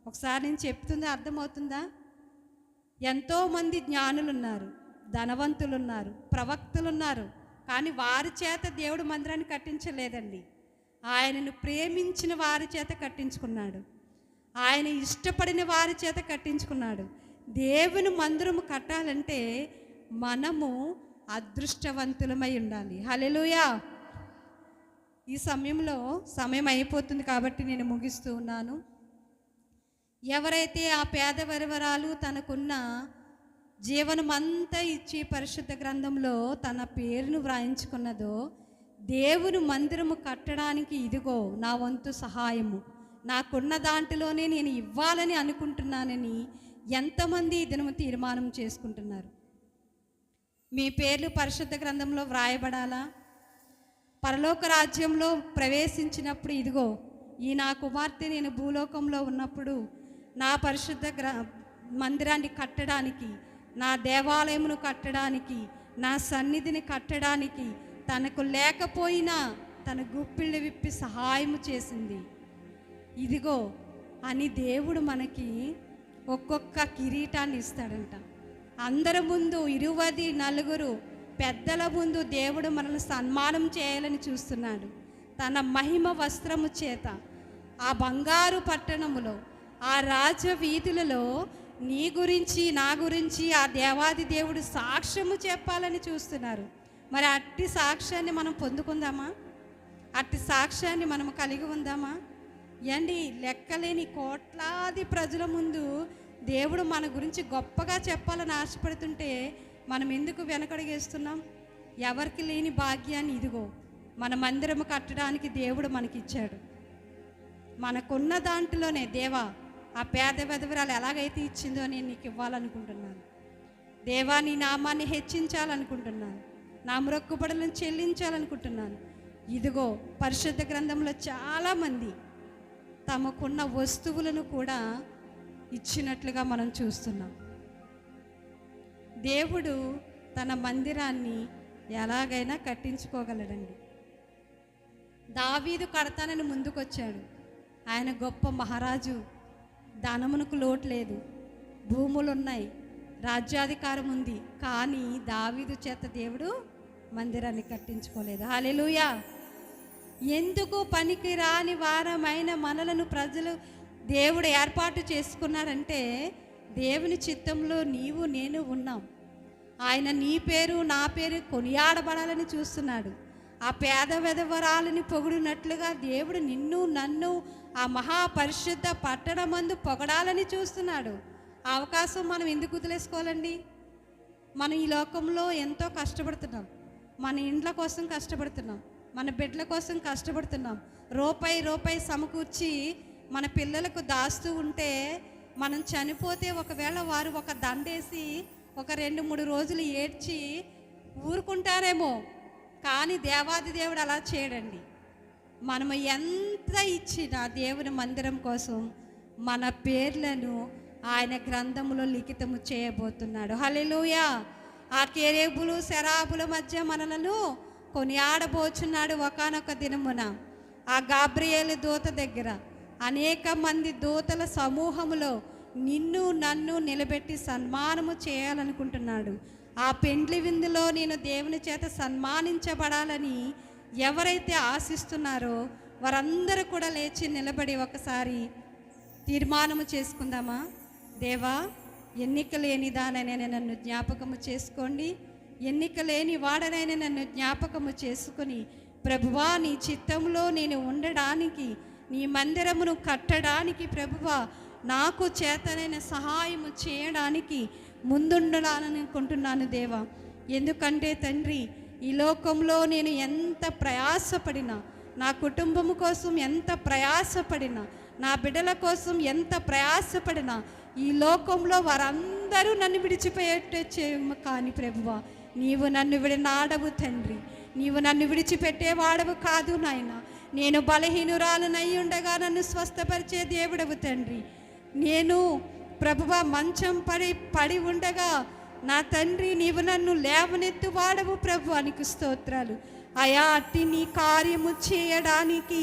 ఒకసారి నేను చెప్తుందా అర్థమవుతుందా? ఎంతోమంది జ్ఞానులు ఉన్నారు, ధనవంతులు ఉన్నారు, ప్రవక్తలు ఉన్నారు. కానీ వారి చేత దేవుడు మందిరాన్ని కట్టించలేదండి. ఆయనను ప్రేమించిన వారి చేత కట్టించుకున్నాడు. ఆయన ఇష్టపడిన వారి చేత కట్టించుకున్నాడు. దేవుని మందిరము కట్టాలంటే మనము అదృష్టవంతులమై ఉండాలి. హల్లెలూయా. ఈ సమయం అయిపోతుంది కాబట్టి నేను ముగిస్తూ ఉన్నాను. ఎవరైతే ఆ పేద వరవరాలు తనకున్న జీవనమంతా ఇచ్చి పరిశుద్ధ గ్రంథంలో తన పేరును వ్రాయించుకున్నదో, దేవుని మందిరము కట్టడానికి ఇదిగో నా వంతు సహాయము, నాకున్న దాంట్లోనే నేను ఇవ్వాలని అనుకుంటున్నానని ఎంతమంది ఈ దినము తీర్మానం చేసుకుంటున్నారు? మీ పేర్లు పరిశుద్ధ గ్రంథంలో వ్రాయబడాలా? పరలోక రాజ్యంలో ప్రవేశించినప్పుడు ఇదిగో ఈ నా కుమార్తె నేను భూలోకంలో ఉన్నప్పుడు నా పరిశుద్ధ మందిరాన్ని కట్టడానికి, నా దేవాలయమును కట్టడానికి, నా సన్నిధిని కట్టడానికి తనకు లేకపోయినా తన గుప్పిళ్ళు విప్పి సహాయము చేసింది. ఇదిగో అని దేవుడు మనకి ఒక్కొక్క కిరీటాన్ని ఇస్తాడంట. అందరి ముందు 24 పెద్దల ముందు దేవుడు మనల్ని సన్మానం చేయాలని చూస్తున్నాడు. తన మహిమ వస్త్రము చేత ఆ బంగారు పట్టణములో, ఆ రాజ వీధులలో నీ గురించి నా గురించి ఆ దేవాది దేవుడు సాక్ష్యము చెప్పాలని చూస్తున్నారు. మరి అట్టి సాక్ష్యాన్ని మనం పొందుకుందామా? అట్టి సాక్ష్యాన్ని మనం కలిగి ఉందామా? ఏండి, లెక్కలేని కోట్లాది ప్రజల ముందు దేవుడు మన గురించి గొప్పగా చెప్పాలని ఆశపడుతుంటే మనం ఎందుకు వెనకడుగేస్తున్నాం? ఎవరికి లేని భాగ్యాన్ని ఇదిగో మన మందిరము కట్టడానికి దేవుడు మనకిచ్చాడు. మనకున్న దాంట్లోనే దేవా ఆ పేద విధవరాలు ఎలాగైతే ఇచ్చిందో నేను నీకు ఇవ్వాలనుకుంటున్నాను. దేవా నీ నామాన్ని హెచ్చించాలనుకుంటున్నాను, నా మొక్కుబడులను చెల్లించాలనుకుంటున్నాను. ఇదిగో పరిశుద్ధ గ్రంథంలో చాలామంది తమకున్న వస్తువులను కూడా ఇచ్చినట్లుగా మనం చూస్తున్నాం. దేవుడు తన మందిరాన్ని ఎలాగైనా కట్టించుకోగలడండి. దావీదు కడతానని ముందుకొచ్చాడు. ఆయన గొప్ప మహారాజు, ధనమునకు లోటు లేదు, భూములు ఉన్నాయి, రాజ్యాధికారం ఉంది. కానీ దావీదు చేత దేవుడు మందిరాన్ని కట్టించుకోలేదు. హల్లెలూయా. ఎందుకు పనికి రాని వారమైన మనలను ప్రజలు దేవుడు ఏర్పాటు చేసుకున్నాడంటే దేవుని చిత్తంలో నీవు నేను ఉన్నాం. ఆయన నీ పేరు నా పేరు కొనియాడబడాలని చూస్తున్నాడు. ఆ పేద విధవరాలని పొగిడినట్లుగా దేవుడు నిన్ను నన్ను ఆ మహాపరిశుద్ధ పట్టణమందు పొగడాలని చూస్తున్నాడు. ఆ అవకాశం మనం ఎందుకు వదిలేసుకోవాలండి? మనం ఈ లోకంలో ఎంతో కష్టపడుతున్నాం, మన ఇండ్ల కోసం కష్టపడుతున్నాం, మన బిడ్డల కోసం కష్టపడుతున్నాం. రూపాయి సమకూర్చి మన పిల్లలకు దాస్తూ ఉంటే మనం చనిపోతే ఒకవేళ వారు ఒక దండేసి ఒక 2-3 రోజులు ఏడ్చి ఊరుకుంటారేమో, కానీ దేవాది దేవుడు అలా చేయడండి. మనము ఎంత ఇచ్చినా దేవుని మందిరం కోసం మన పేర్లను ఆయన గ్రంథములో లిఖితము చేయబోతున్నాడు. హల్లెలూయా. ఆ కెరూబులు సెరాబుల మధ్య మనలను కొనియాడబోచున్నాడు. ఒకానొక దినమున ఆ గాబ్రియేలు దూత దగ్గర అనేక మంది దూతల సమూహములో నిన్ను నన్ను నిలబెట్టి సన్మానము చేయాలనుకుంటున్నాడు. ఆ పెండ్లి విందులో నేను దేవుని చేత సన్మానించబడాలని ఎవరైతే ఆశిస్తున్నారో వారందరూ కూడా లేచి నిలబడి ఒకసారి తీర్మానము చేసుకుందామా? దేవా, ఎన్నిక లేని దానైనా నన్ను జ్ఞాపకము చేసుకోండి, ఎన్నిక లేని వాడనైనా నన్ను జ్ఞాపకము చేసుకుని ప్రభువా నీ చిత్తంలో నేను ఉండడానికి, నీ మందిరమును కట్టడానికి ప్రభువా నాకు చేతనైన సహాయము చేయడానికి ముందుండాలని అనుకుంటున్నాను దేవా. ఎందుకంటే తండ్రి, ఈ లోకంలో నేను ఎంత ప్రయాసపడినా, నా కుటుంబము కోసం ఎంత ప్రయాసపడినా, నా బిడ్డల కోసం ఎంత ప్రయాసపడినా ఈ లోకంలో వారందరూ నన్ను విడిచిపెట్టే చేయము, కానీ ప్రభువా నీవు నన్ను విడనాడవు తండ్రి. నీవు నన్ను విడిచిపెట్టేవాడవు కాదు నాయన. నేను బలహీనురాలనై ఉండగా నన్ను స్వస్థపరిచే దేవుడవు తండ్రి. నేను ప్రభువా మంచం పడి ఉండగా నా తండ్రి నీవు నన్ను లేవనెత్తు వాడవు ప్రభువా, నీకు స్తోత్రాలు అయా. అట్టి నీ కార్యము చేయడానికి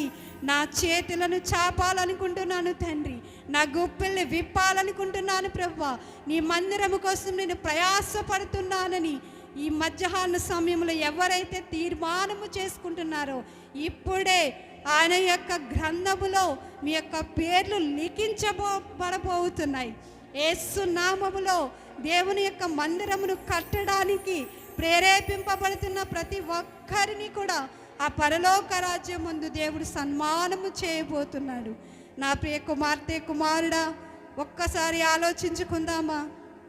నా చేతులను చాపాలనుకుంటున్నాను తండ్రి, నా గుప్పెల్ని విప్పాలనుకుంటున్నాను ప్రభువా. నీ మందిరము కోసం నేను ప్రయాసపడుతున్నానని ఈ మధ్యాహ్న సమయంలో ఎవరైతే తీర్మానము చేసుకుంటున్నారో ఇప్పుడే ఆయన యొక్క గ్రంథములో మీ యొక్క పేర్లు లిఖించబడబోతున్నాయి. యేసు నామములో దేవుని యొక్క మందిరమును కట్టడానికి ప్రేరేపింపబడుతున్న ప్రతి ఒక్కరిని కూడా ఆ పరలోక రాజ్యం ముందు దేవుడు సన్మానము చేయబోతున్నాడు. నా ప్రియ కుమార్తె కుమారుడా, ఒక్కసారి ఆలోచించుకుందామా?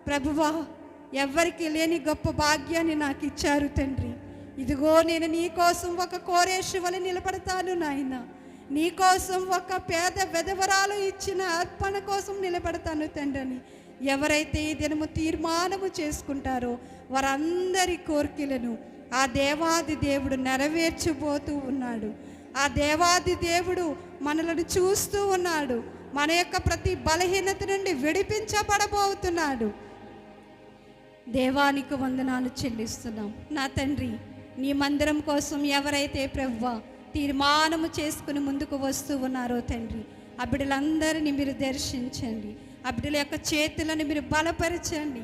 ప్రభువా ఎవ్వరికి లేని గొప్ప భాగ్యాన్ని నాకు ఇచ్చారు తండ్రి. ఇదిగో నేను నీ కోసం ఒక కోరేషు వలె నిలబడతాను నాయన. నీ కోసం ఒక పేద వెధవరాలు ఇచ్చిన అర్పణ కోసం నిలబడతాను తండ్రి అని ఎవరైతే ఈ దినము తీర్మానము చేసుకుంటారో వారందరి కోరికలను ఆ దేవాది దేవుడు నెరవేర్చబోతూ ఉన్నాడు. ఆ దేవాది దేవుడు మనలను చూస్తూ ఉన్నాడు. మన యొక్క ప్రతి బలహీనత నుండి విడిపించబడబోతున్నాడు. దేవానికి వందనాలు చెల్లిస్తున్నాం. నా తండ్రి, నీ మందిరం కోసం ఎవరైతే ప్రభువా తీర్మానము చేసుకుని ముందుకు వస్తూ ఉన్నారో తండ్రి, ఆ బిడ్డలందరినీ మీరు దర్శించండి. ఆ బిడ్డల యొక్క చేతులను మీరు బలపరచండి.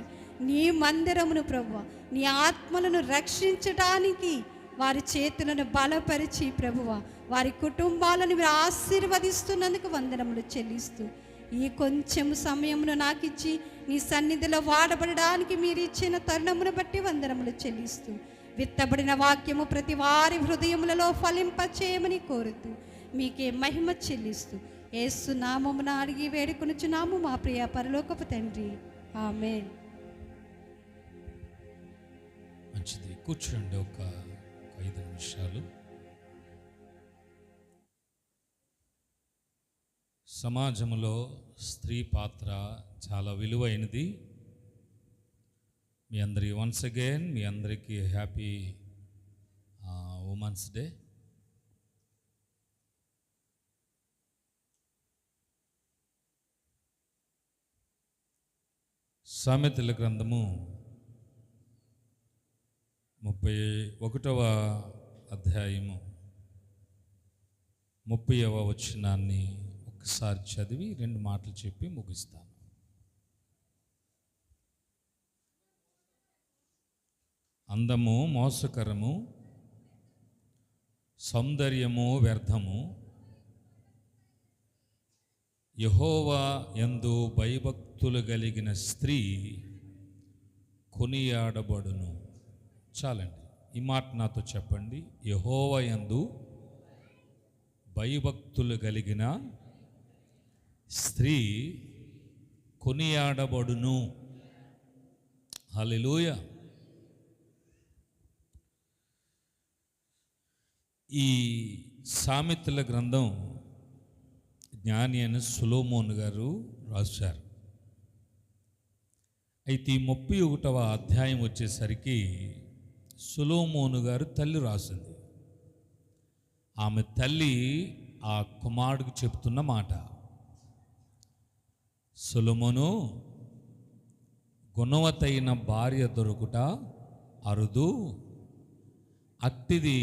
నీ మందిరమును ప్రభువా నీ ఆత్మలను రక్షించడానికి వారి చేతులను బలపరిచి ప్రభువా వారి కుటుంబాలను మీరు ఆశీర్వదిస్తున్నందుకు వందనములు చెల్లిస్తూ ఈ కొంచెం సమయమును నాకు ఇచ్చి నీ సన్నిధిలో వాడబడడానికి మీరు ఇచ్చిన తరుణమును బట్టి వందనములు చెల్లిస్తూ విత్తబడిన వాక్యము ప్రతి వారి హృదయములలో ఫలింపచేయమని కోరుతూ మీకే మహిమ చెల్లిస్తూ యేసు నామమున అడిగి వేడుకొనుచున్నాము మా ప్రియ పరలోకపు తండ్రి, ఆమేన్. మంచిది, కూర్చోండి. ఒక 5 నిమిషాలు. సమాజంలో స్త్రీ పాత్ర చాలా విలువైనది. మీ అందరి వన్స్ అగైన్ మీ అందరికీ హ్యాపీ ఉమెన్స్ డే. సామెతల గ్రంథము 31వ అధ్యాయము 30వ వచనాన్ని ఒకసారి చదివి 2 మాటలు చెప్పి ముగిస్తాను. అందము మోసకరము, సౌందర్యము వ్యర్థము, యెహోవా యందు భయభక్తులు కలిగిన స్త్రీ కొనియాడబడును. చాలండి, ఈ మాట నాతో చెప్పండి. యెహోవా యందు భయభక్తులు కలిగిన స్త్రీ కొనియాడబడును. హల్లెలూయా. ఈ సామెతల గ్రంథం జ్ఞాని అయిన సొలొమోను గారు రాశారు. అయితే ఈ 31వ అధ్యాయం వచ్చేసరికి సొలొమోను గారు తల్లి రాసింది. ఆమె తల్లి ఆ కుమారుడికి చెప్తున్న మాట, సొలొమోను, గుణవతైన భార్య దొరుకుట అరుదు, అట్టిది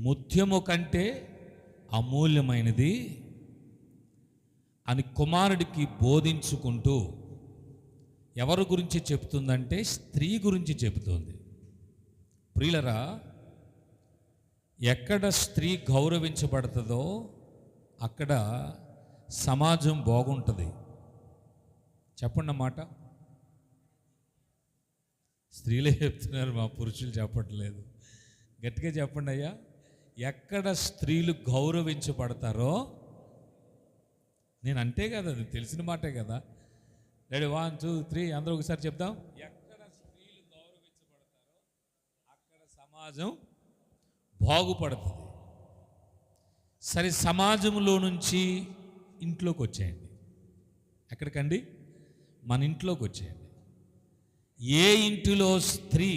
ముత్యము కంటే అమూల్యమైనది అని కుమారుడికి బోధించుకుంటూ ఎవరి గురించి చెప్తుందంటే స్త్రీ గురించి చెబుతుంది. ప్రియులరా, ఎక్కడ స్త్రీ గౌరవించబడుతుందో అక్కడ సమాజం బాగుంటుంది. చెప్పండి అన్నమాట. స్త్రీలే చెప్తున్నారు, మా పురుషులు చెప్పట్లేదు. గట్టిగా చెప్పండి అయ్యా. ఎక్కడ స్త్రీలు గౌరవించబడతారో, నేను అంటే కదా, అది తెలిసిన మాటే కదా. రెడీ, 1 2 3 అందరూ ఒకసారి చెప్దాం. ఎక్కడ స్త్రీలు గౌరవించబడతారో అక్కడ సమాజం బాగుపడుతుంది. సరే, సమాజంలో నుంచి ఇంట్లోకి వచ్చేయండి. ఎక్కడికండి? మన ఇంట్లోకి వచ్చేయండి. ఏ ఇంటిలో స్త్రీ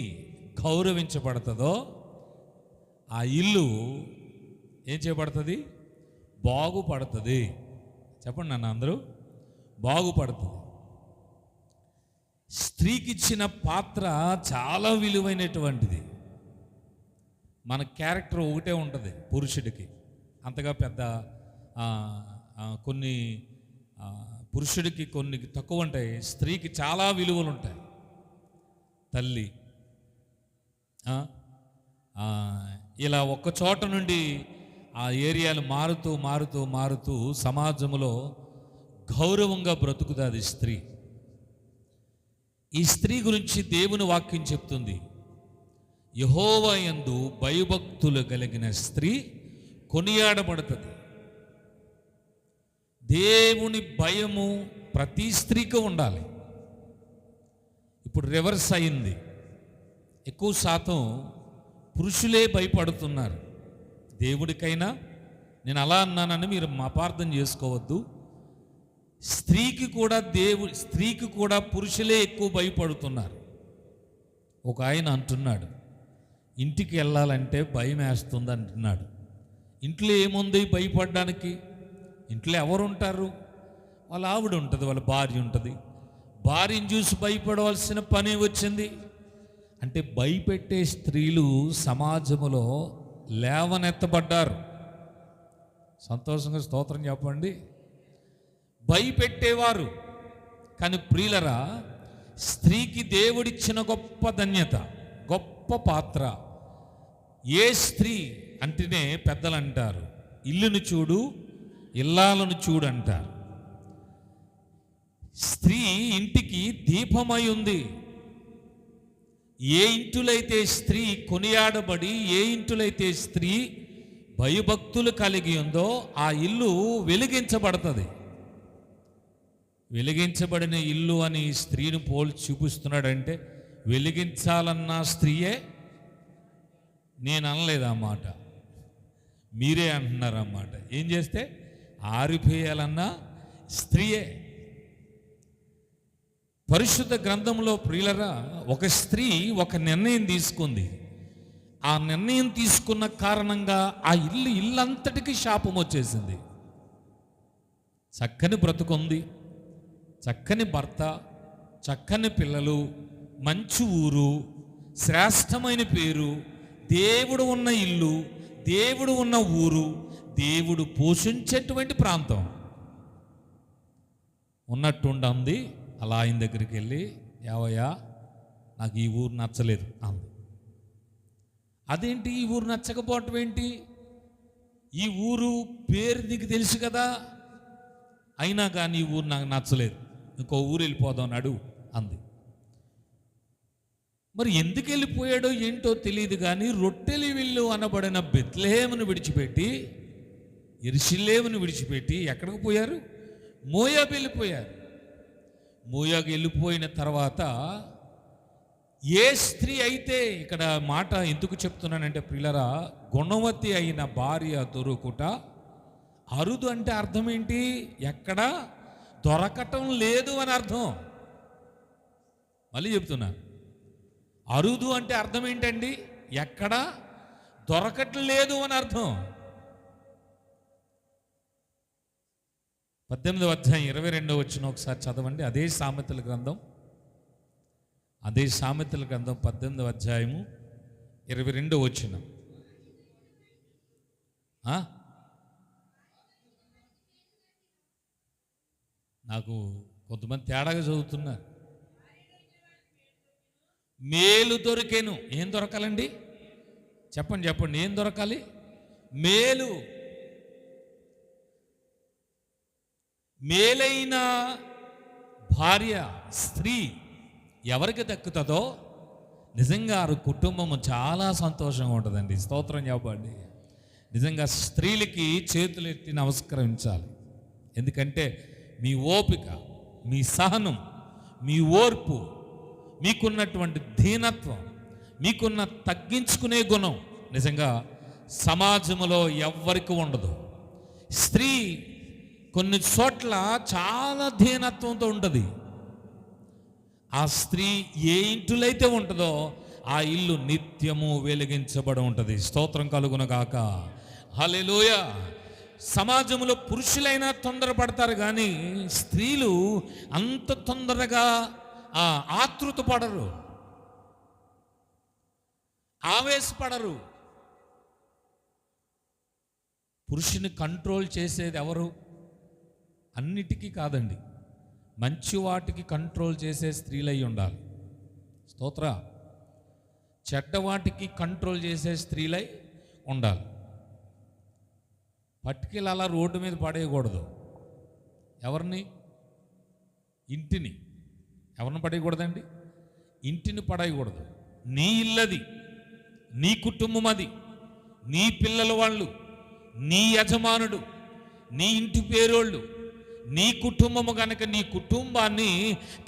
గౌరవించబడుతుందో ఆ ఇల్లు ఏం చేయబడుతుంది? బాగుపడుతుంది. చెప్పండి నన్ను అందరూ, బాగుపడుతుంది. స్త్రీకి ఇచ్చిన పాత్ర చాలా విలువైనటువంటిది. మన క్యారెక్టర్ ఒకటే ఉంటుంది పురుషుడికి, అంతగా పెద్ద కొన్ని పురుషుడికి కొన్ని తక్కువ ఉంటాయి, స్త్రీకి చాలా విలువలు ఉంటాయి. తల్లి ఇలా ఒక్క చోట నుండి ఆ ఏరియాలు మారుతూ మారుతూ మారుతూ సమాజంలో గౌరవంగా బ్రతుకుతుంది స్త్రీ. ఈ స్త్రీ గురించి దేవుని వాక్యం చెప్తుంది, యెహోవా యందు భయభక్తులు కలిగిన స్త్రీ కొనియాడబడుతుంది. దేవుని భయము ప్రతి స్త్రీకి ఉండాలి. ఇప్పుడు రివర్స్ అయింది. ఎక్కువ శాతం పురుషులే భయపడుతున్నారు దేవుడికైనా. నేను అలా అన్నానని మీరు అపార్థం చేసుకోవద్దు. స్త్రీకి కూడా పురుషులే ఎక్కువ భయపడుతున్నారు. ఒక ఆయన అంటున్నాడు, ఇంటికి వెళ్ళాలంటే భయం వేస్తుంది అంటున్నాడు. ఇంట్లో ఏముంది భయపడడానికి? ఇంట్లో ఎవరుంటారు? వాళ్ళ ఆవిడ ఉంటుంది, వాళ్ళ భార్య ఉంటుంది. భార్యను చూసి భయపడవలసిన పని వచ్చింది అంటే భయపెట్టే స్త్రీలు సమాజంలో లేవనెత్తబడ్డారు. సంతోషంగా స్తోత్రం చెప్పండి. భయపెట్టేవారు. కానీ ప్రియులరా, స్త్రీకి దేవుడిచ్చిన గొప్ప ధన్యత, గొప్ప పాత్ర. ఏ స్త్రీ అంటేనే పెద్దలు అంటారు, ఇల్లును చూడు ఇల్లాలను చూడు అంటారు. స్త్రీ ఇంటికి దీపమై ఉంది. ఏ ఇంటిలైతే స్త్రీ కొనియాడబడి, ఏ ఇంటిలైతే స్త్రీ భయభక్తులు కలిగి ఉందో ఆ ఇల్లు వెలిగించబడుతుంది. వెలిగించబడిన ఇల్లు అని స్త్రీని పోల్చి చూపిస్తున్నాడంటే వెలిగించాలన్న స్త్రీయే. నేను అనలేదు ఆ మాట, మీరే అంటున్నారు ఆ మాట. ఏం చేస్తే ఆరిపోయాలన్న స్త్రీయే. పరిశుద్ధ గ్రంథంలో ప్రియులరా, ఒక స్త్రీ ఒక నిర్ణయం తీసుకుంది. ఆ నిర్ణయం తీసుకున్న కారణంగా ఆ ఇల్లంతటికి శాపం వచ్చేసింది. చక్కని బ్రతుకుంది, చక్కని భర్త, చక్కని పిల్లలు, మంచి ఊరు, శ్రేష్టమైన పేరు, దేవుడు ఉన్న ఇల్లు, దేవుడు ఉన్న ఊరు, దేవుడు పోషించేటువంటి ప్రాంతం ఉన్నట్టుండి అలా ఆయన దగ్గరికి వెళ్ళి, ఏవయ్యా నాకు ఈ ఊరు నచ్చలేదు అంది. అదేంటి ఈ ఊరు నచ్చకపోవటం ఏంటి? ఈ ఊరు పేరు నీకు తెలుసు కదా, అయినా కానీ ఈ ఊరు నాకు నచ్చలేదు, ఇంకో ఊరు వెళ్ళిపోదాం అడుగు అంది. మరి ఎందుకు వెళ్ళిపోయాడో ఏంటో తెలియదు కానీ రొట్టెలి విల్లు అనబడిన బెత్లెహేమును విడిచిపెట్టి, యెరూషలేమును విడిచిపెట్టి ఎక్కడికి పోయారు? మోయాబు వెళ్ళిపోయారు. మోయాబు వెళ్ళిపోయిన తర్వాత ఏ స్త్రీ అయితే, ఇక్కడ మాట ఎందుకు చెప్తున్నానంటే ప్రియులరా, గుణవతి అయిన భార్య దొరుకుట అరుదు అంటే అర్థం ఏంటి? ఎక్కడ దొరకటం లేదు అని అర్థం. మళ్ళీ చెప్తున్నా, అరుదు అంటే అర్థం ఏంటండి? ఎక్కడ దొరకట్లేదు అని అర్థం. 18వ అధ్యాయం 22వ వచనం ఒకసారి చదవండి. అదే సామెతల గ్రంథం 18వ అధ్యాయము 22వ వచనం. నాకు కొంతమంది తేడాగా చదువుతున్నారు. మేలు దొరికేను. ఏం దొరకాలండి? చెప్పండి ఏం దొరకాలి? మేలు. మేలైన భార్య, స్త్రీ ఎవరికి దక్కుతుందో నిజంగా ఆ కుటుంబము చాలా సంతోషంగా ఉంటుందండి. స్తోత్రం చెప్పండి. నిజంగా స్త్రీలకి చేతులు ఎత్తి నమస్కరించాలి. ఎందుకంటే మీ ఓపిక, మీ సహనం, మీ ఓర్పు, మీకున్నటువంటి దీనత్వం, మీకున్న తగ్గించుకునే గుణం నిజంగా సమాజంలో ఎవ్వరికి ఉండదు. స్త్రీ కొన్ని చోట్ల చాలా దీనత్వంతో ఉంటుంది. ఆ స్త్రీ ఏ ఇంటిలో అయితే ఉంటుందో ఆ ఇల్లు నిత్యము వెలిగించబడి ఉంటుంది. స్తోత్రం కలుగునగాక. హల్లెలూయా. సమాజంలో పురుషులైనా తొందరపడతారు కానీ స్త్రీలు అంత తొందరగా ఆతృత పడరు, ఆవేశపడరు. పురుషుని కంట్రోల్ చేసేది ఎవరు? అన్నిటికీ కాదండి, మంచి వాటికి కంట్రోల్ చేసే స్త్రీలై ఉండాలి. స్తోత్ర. చెడ్డవాటికి కంట్రోల్ చేసే స్త్రీలై ఉండాలి. పట్టుకెళ్ళి అలా రోడ్డు మీద పడేయకూడదు. ఎవరిని? ఇంటిని. ఎవరిని పడేయకూడదండి? ఇంటిని పడేయకూడదు. నీ ఇల్లది, నీ కుటుంబం అది, నీ పిల్లల వాళ్ళు, నీ యజమానుడు, నీ ఇంటి పేరోళ్ళు, నీ కుటుంబము కనుక నీ కుటుంబాన్ని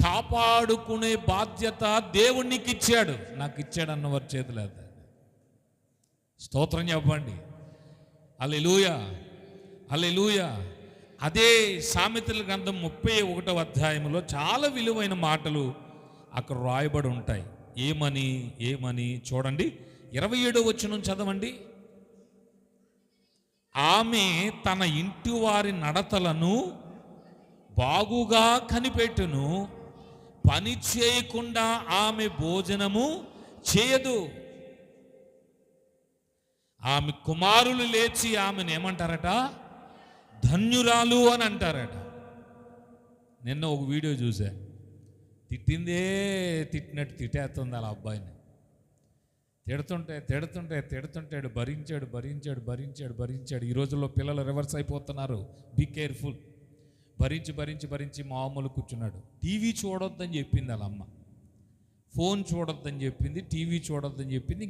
కాపాడుకునే బాధ్యత దేవుడు నీకు ఇచ్చాడు. నాకు ఇచ్చాడు అన్నవారి చేతులేదు. స్తోత్రం చెప్పండి. హల్లెలూయా, హల్లెలూయా. అదే సామెతల గ్రంథం 31వ అధ్యాయంలో చాలా విలువైన మాటలు అక్కడ రాయబడి ఉంటాయి. ఏమని చూడండి. 27వ వచనం చదవండి. ఆమె తన ఇంటి వారి నడతలను బాగుగా కనిపెట్టును, పని చేయకుండా ఆమె భోజనము చేయదు. ఆమె కుమారులు లేచి ఆమెను ఏమంటారట? ధన్యురాలు అని అంటారట. నిన్న ఒక వీడియో చూసా. తిట్టిందే తిట్టినట్టు తిట్టేస్తుంది అలా అబ్బాయిని. తిడుతుంటాడు. భరించాడు. ఈ రోజుల్లో పిల్లలు రివర్స్ అయిపోతున్నారు. Be careful. భరించి మామూలు కూర్చున్నాడు. టీవీ చూడొద్దని చెప్పింది వాళ్ళ అమ్మ, ఫోన్ చూడొద్దని చెప్పింది, టీవీ చూడొద్దని చెప్పింది.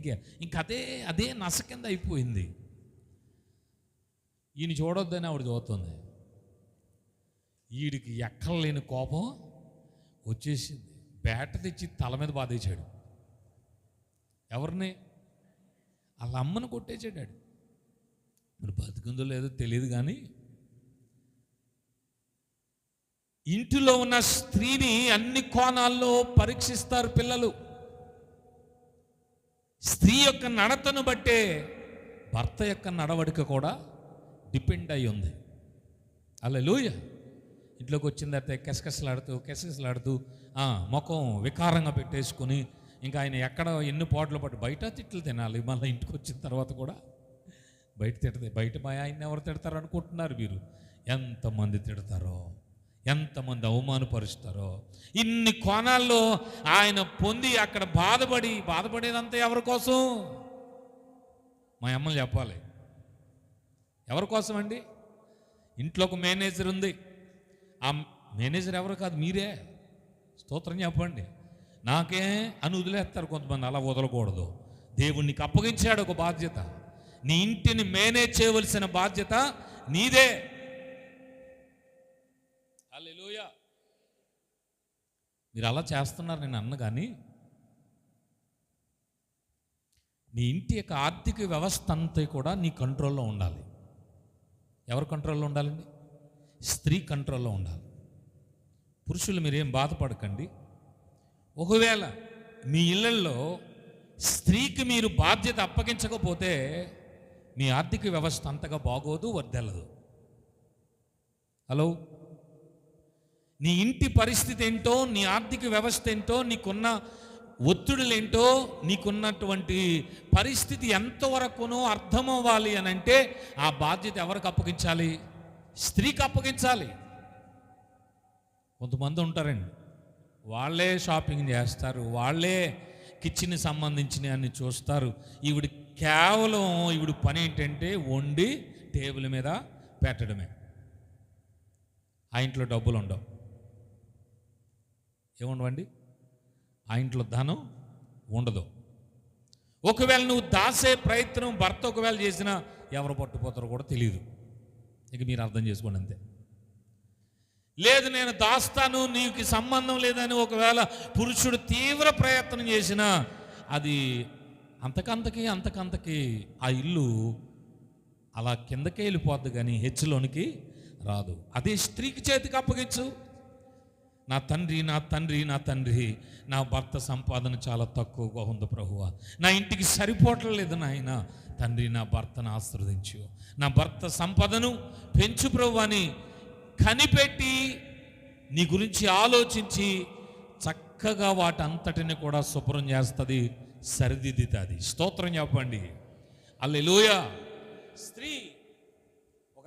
ఇంకా అదే నస కింద అయిపోయింది. ఈయన చూడొద్దని ఆవిడ చూస్తుంది. వీడికి ఎక్కలేని కోపం వచ్చేసింది. బేట తెచ్చి తల మీద బాధేశాడు. ఎవరిని? వాళ్ళ అమ్మను కొట్టేసాడు. మరి బతుకుందో లేదో తెలియదు కానీ ఇంటిలో ఉన్న స్త్రీని అన్ని కోణాల్లో పరీక్షిస్తారు పిల్లలు. స్త్రీ యొక్క నడతను బట్టే భర్త యొక్క నడవడిక కూడా డిపెండ్ అయి ఉంది. హల్లెలూయా. ఇంట్లోకి వచ్చిన తర్వాత కెసకెసలాడుతూ ముఖం వికారంగా పెట్టేసుకుని ఇంకా ఆయన ఎక్కడ ఎన్ని పోట్లు పట్టు బయట తిట్లు తినాలి. మళ్ళీ ఇంటికి వచ్చిన తర్వాత కూడా బయట తిడతాయి. బయట మా ఆయన ఎవరు తిడతారు అనుకుంటున్నారు మీరు? ఎంతమంది తిడతారో, ఎంతమంది అవమానపరుస్తారో. ఇన్ని కోణాల్లో ఆయన పొంది అక్కడ బాధపడేదంతా ఎవరి కోసం? మా అమ్మలు చెప్పాలి. ఎవరి కోసం అండి? ఇంట్లో ఒక మేనేజర్ ఉంది. ఆ మేనేజర్ ఎవరు కాదు, మీరే. స్తోత్రం చెప్పండి. నాకే అని వదిలేస్తారు కొంతమంది. అలా వదలకూడదు. దేవుడు నీకు అప్పగించాడు ఒక బాధ్యత. నీ ఇంటిని మేనేజ్ చేయవలసిన బాధ్యత నీదే. హల్లెలూయా. మీరు అలా చేస్తున్నారు నేను అన్న కానీ నీ ఇంటి యొక్క ఆర్థిక వ్యవస్థ అంతా కూడా నీ కంట్రోల్లో ఉండాలి. ఎవరు కంట్రోల్లో ఉండాలండి? స్త్రీ కంట్రోల్లో ఉండాలి. పురుషులు మీరేం బాధపడకండి. ఒకవేళ మీ ఇళ్ళల్లో స్త్రీకి మీరు బాధ్యత అప్పగించకపోతే మీ ఆర్థిక వ్యవస్థ అంతగా బాగోదు, వర్దెల్లదు. హలో, నీ ఇంటి పరిస్థితి ఏంటో, నీ ఆర్థిక వ్యవస్థ ఏంటో, నీకున్న ఒత్తిడులేంటో, నీకున్నటువంటి పరిస్థితి ఎంతవరకునో అర్థమవ్వాలి అని అంటే ఆ బాధ్యత ఎవరికి అప్పగించాలి? స్త్రీకి అప్పగించాలి. కొంతమంది ఉంటారండి, వాళ్ళే షాపింగ్ చేస్తారు, వాళ్ళే కిచెన్ సంబంధించిన అన్ని చూస్తారు. కేవలం ఈవిడ పని ఏంటంటే వండి టేబుల్ మీద పెట్టడమే. ఆ ఇంట్లో డబ్బులు ఉండవు. ఏముండవండి? ఆ ఇంట్లో ధనం ఉండదు. ఒకవేళ నువ్వు దాసే ప్రయత్నం భర్త ఒకవేళ చేసినా ఎవరు పట్టుపోతారో కూడా తెలియదు. ఇక మీరు అర్థం చేసుకోండి అంతే. లేదు నేను దాస్తాను, నీకు సంబంధం లేదని ఒకవేళ పురుషుడు తీవ్ర ప్రయత్నం చేసినా అది అంతకంతకి ఆ ఇల్లు అలా కిందకే వెళ్ళిపోద్ది కానీ హెచ్చులోనికి రాదు. అదే స్త్రీకి చేతికి అప్పగించు. నా తండ్రి, నా తండ్రి, నా తండ్రి, నా భర్త సంపాదన చాలా తక్కువగా ఉంది ప్రభువా, నా ఇంటికి సరిపోవట్లేదు నాయన. తండ్రి, నా భర్తను ఆశీర్వదించు, నా భర్త సంపదను పెంచు ప్రభువా అని కనిపెట్టి నీ గురించి ఆలోచించి చక్కగా వాటంతటిని కూడా శుభ్రం చేస్తుంది, సరిదిద్దుతుంది. స్తోత్రం చెప్పండి. హల్లెలూయా. స్త్రీ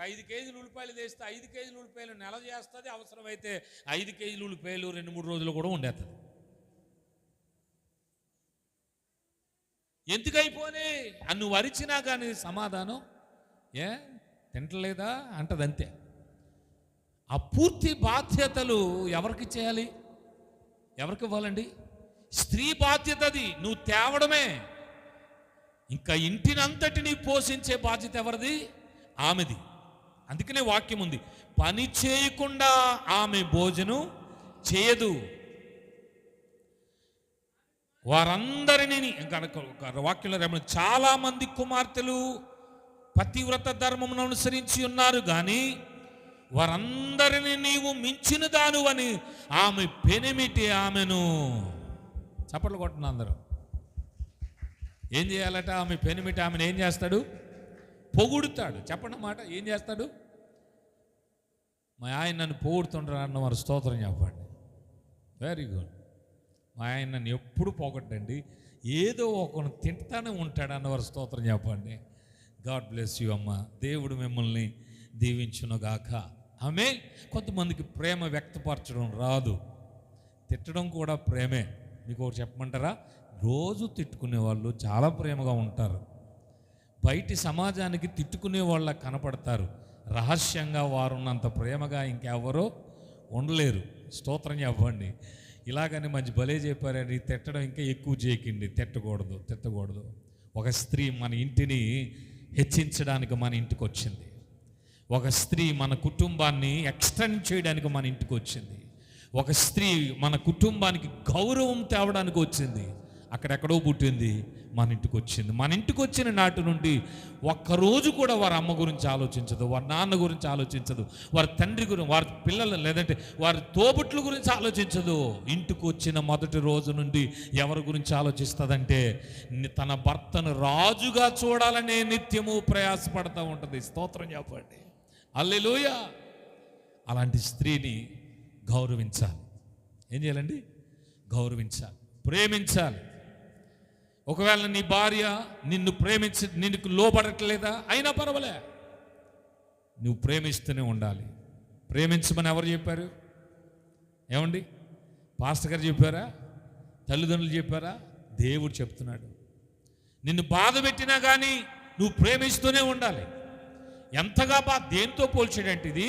5 కేజీలు ఉల్లిపాయలు తెస్తే 5 కేజీలు ఉల్లిపాయలు నెల చేస్తుంది. అవసరమైతే 5 కేజీలు ఉల్లిపాయలు 2-3 రోజులు కూడా ఉండేస్తుంది. ఎందుకైపోనే నువ్వు అరిచినా కానీ సమాధానం తింటలేదా అంటది, అంతే. ఆ పూర్తి బాధ్యతలు ఎవరికి చేయాలి? ఎవరికి ఇవ్వాలండి? స్త్రీ బాధ్యత అది. నువ్వు తేవడమే. ఇంకా ఇంటినంతటిని పోషించే బాధ్యత ఎవరిది? ఆమెది. అందుకనే వాక్యం ఉంది, పని చేయకుండా ఆమె భోజనం చేయదు. వారందరినీ వాక్యంలో చాలా మంది కుమార్తెలు పతివ్రత ధర్మమును అనుసరించి ఉన్నారు, కానీ వారందరినీ నీవు మించిన దానువని ఆమె పెనిమిటి ఆమెను, చప్పట్లు కొట్టిన అందరూ ఏం చేయాలట? ఆమె పెనిమిటి ఆమెను ఏం చేస్తాడు? పొగుడుతాడు. చెప్పండి మాట. ఏం చేస్తాడు? మా ఆయన నన్ను పొగుడుతుంటారు అన్నవారు స్తోత్రం చెప్పండి. Very good. మా ఆయన నన్ను ఎప్పుడు పొగడ్డండి, ఏదో ఒకను తింటానే ఉంటాడు అన్నవారు స్తోత్రం చెప్పండి. గాడ్ బ్లెస్ యూ అమ్మ. దేవుడు మిమ్మల్ని దీవించునుగాక. ఆమె కొంతమందికి ప్రేమ వ్యక్తపరచడం రాదు, తిట్టడం కూడా ప్రేమే. మీకు ఒకటి చెప్పమంటారా? రోజు తిట్టుకునే వాళ్ళు చాలా ప్రేమగా ఉంటారు. బయటి సమాజానికి తిట్టుకునే వాళ్ళ కనపడతారు, రహస్యంగా వారు ఉన్నంత ప్రేమగా ఇంకెవరో ఉండలేరు. స్తోత్రం చెప్పండి. ఇలాగని మంచి భలే చెప్పారండి. తిట్టడం ఇంకా ఎక్కువ చేయకండి, తిట్టకూడదు. ఒక స్త్రీ మన ఇంటిని హెచ్చించడానికి మన ఇంటికి వచ్చింది. ఒక స్త్రీ మన కుటుంబాన్ని ఎక్స్టెండ్ చేయడానికి మన ఇంటికి వచ్చింది. ఒక స్త్రీ మన కుటుంబానికి గౌరవం తేవడానికి వచ్చింది. అక్కడెక్కడో పుట్టింది, మన ఇంటికి వచ్చింది. మన ఇంటికి వచ్చిన నాటి నుండి ఒక్కరోజు కూడా వారి అమ్మ గురించి ఆలోచించదు, వారి నాన్న గురించి ఆలోచించదు, వారి తండ్రి గురించి, వారి పిల్లలు లేదంటే వారి తోబుట్ల గురించి ఆలోచించదు. ఇంటికి వచ్చిన మొదటి రోజు నుండి ఎవరి గురించి ఆలోచిస్తుందంటే తన భర్తను రాజుగా చూడాలనే నిత్యము ప్రయాసపడుతూ ఉంటుంది. స్తోత్రం చెప్పండి. హల్లెలూయా. అలాంటి స్త్రీని గౌరవించాలి. ఏం చేయాలండి? గౌరవించాలి, ప్రేమించాలి. ఒకవేళ నీ భార్య నిన్ను లోబడట్లేదా, అయినా పర్వాలే, నువ్వు ప్రేమిస్తూనే ఉండాలి. ప్రేమించమని ఎవరు చెప్పారు? ఏమండి? పాస్టర్ గారు చెప్పారా? తల్లిదండ్రులు చెప్పారా? దేవుడు చెప్తున్నాడు. నిన్ను బాధ పెట్టినా కానీ నువ్వు ప్రేమిస్తూనే ఉండాలి. ఎంతగా దేంతో పోల్చాడంటే ఇది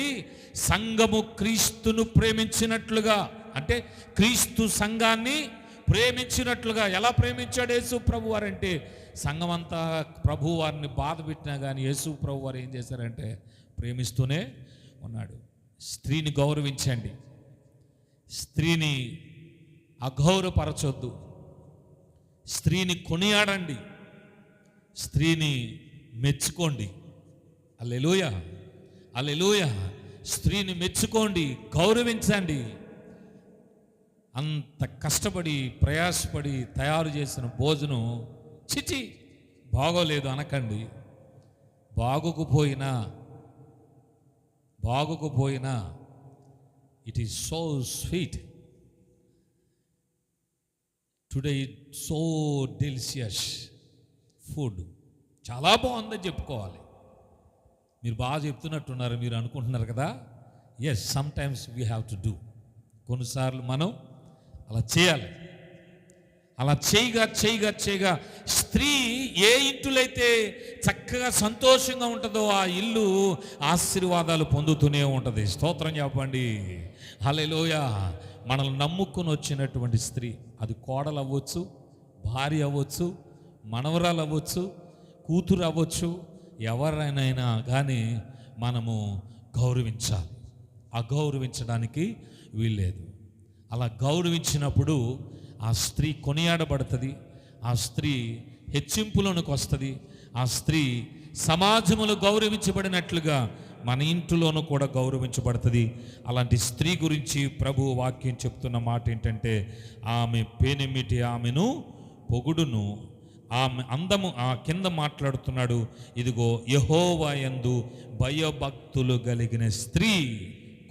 సంఘము క్రీస్తును ప్రేమించినట్లుగా, అంటే క్రీస్తు సంఘాన్ని ప్రేమించినట్లుగా. ఎలా ప్రేమించాడు యేసు ప్రభు వారంటే, సంఘం అంతా ప్రభు వారిని బాధ పెట్టినా కానీ యేసు ప్రభు వారు ఏం చేశారంటే ప్రేమిస్తూనే ఉన్నాడు. స్త్రీని గౌరవించండి, స్త్రీని అగౌరవపరచొద్దు, స్త్రీని కొనియాడండి, స్త్రీని మెచ్చుకోండి. హల్లెలూయా, హల్లెలూయా. స్త్రీని మెచ్చుకోండి, గౌరవించండి. అంత కష్టపడి ప్రయాసపడి తయారు చేసిన భోజనం చిచి బాగోలేదు అనకండి. బాగోకపోయినా it is so sweet today, so delicious food, చాలా బాగుందని చెప్పుకోవాలి. మీరు బాగా చెప్తున్నట్టున్నారు, మీరు అనుకుంటున్నారు కదా. Yes, sometimes we have to do. కొన్నిసార్లు మనం అలా చేయాలి. అలా చేయగా స్త్రీ ఏ ఇంటిలో చక్కగా సంతోషంగా ఉంటుందో ఆ ఇల్లు ఆశీర్వాదాలు పొందుతూనే ఉంటుంది. స్తోత్రం చెప్పండి. హల్లెలూయా. మనల్ని నమ్ముకొని వచ్చినటువంటి స్త్రీ, అది కోడలు అవ్వచ్చు, భార్య అవ్వచ్చు, మనవరాలు అవ్వచ్చు, కూతురు అవ్వచ్చు, ఎవరైనా కానీ మనము గౌరవించాలి. అగౌరవించడానికి వీల్లేదు. అలా గౌరవించినప్పుడు ఆ స్త్రీ కొనియాడబడుతుంది, ఆ స్త్రీ హెచ్చింపులోనికి వస్తుంది, ఆ స్త్రీ సమాజములో గౌరవించబడినట్లుగా మన ఇంటిలోనూ కూడా గౌరవించబడుతుంది. అలాంటి స్త్రీ గురించి ప్రభు వాక్యం చెప్తున్న మాట ఏంటంటే, ఆమె పేనెమిటి ఆమెను పొగుడును, ఆమె అందము. ఆ కింద మాట్లాడుతున్నాడు, ఇదిగో యెహోవా యందు భయభక్తులు కలిగిన స్త్రీ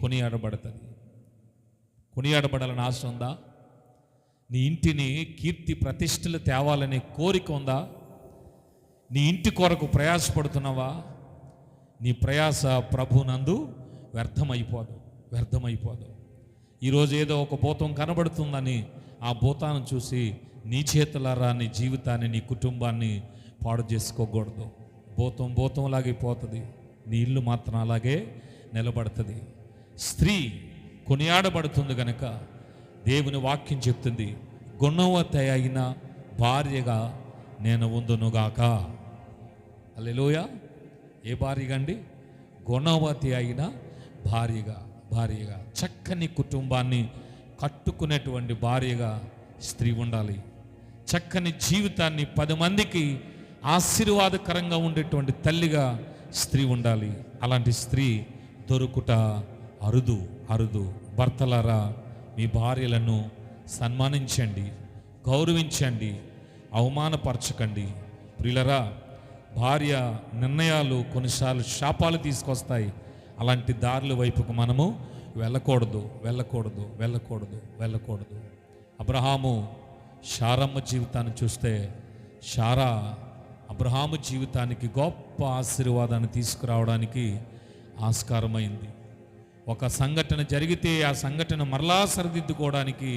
కొనియాడబడుతుంది. కొనియాడబడాలని ఆశ ఉందా? నీ ఇంటిని కీర్తి ప్రతిష్టలు తేవాలనే కోరిక ఉందా? నీ ఇంటి కొరకు ప్రయాసపడుతున్నావా? నీ ప్రయాస ప్రభునందు వ్యర్థమైపోదు. ఈరోజు ఏదో ఒక భూతం కనబడుతుందని ఆ భూతాన్ని చూసి నీ చేతులారా నీ జీవితాన్ని, నీ కుటుంబాన్ని పాడు చేసుకోకూడదు. భూతంలాగే పోతుంది, నీ ఇల్లు మాత్రం అలాగే నిలబడుతుంది. స్త్రీ కొనియాడబడుతుంది గనక దేవుని వాక్యం చెప్తుంది, గుణవతి అయిన భార్యగా నేను ఉందునుగాక. హల్లెలూయా. ఏ భార్యగా అండి? గుణవతి అయిన భార్యగా చక్కని కుటుంబాన్ని కట్టుకునేటువంటి భార్యగా స్త్రీ ఉండాలి. చక్కని జీవితాన్ని 10 మందికి ఆశీర్వాదకరంగా ఉండేటువంటి తల్లిగా స్త్రీ ఉండాలి. అలాంటి స్త్రీ దొరుకుట అరుదు. భర్తలారా, మీ భార్యలను సన్మానించండి, గౌరవించండి, అవమానపరచకండి. ప్రియులరా, భార్య నిర్ణయాలు కొన్నిసార్లు శాపాలు తీసుకొస్తాయి. అలాంటి దారుల వైపుకు మనము వెళ్ళకూడదు. అబ్రహాము శారమ్మ జీవితాన్ని చూస్తే, శారా అబ్రహాము జీవితానికి గొప్ప ఆశీర్వాదాన్ని తీసుకురావడానికి ఆస్కారమైంది. ఒక సంఘటన జరిగితే ఆ సంఘటన మరలా సరిదిద్దుకోవడానికి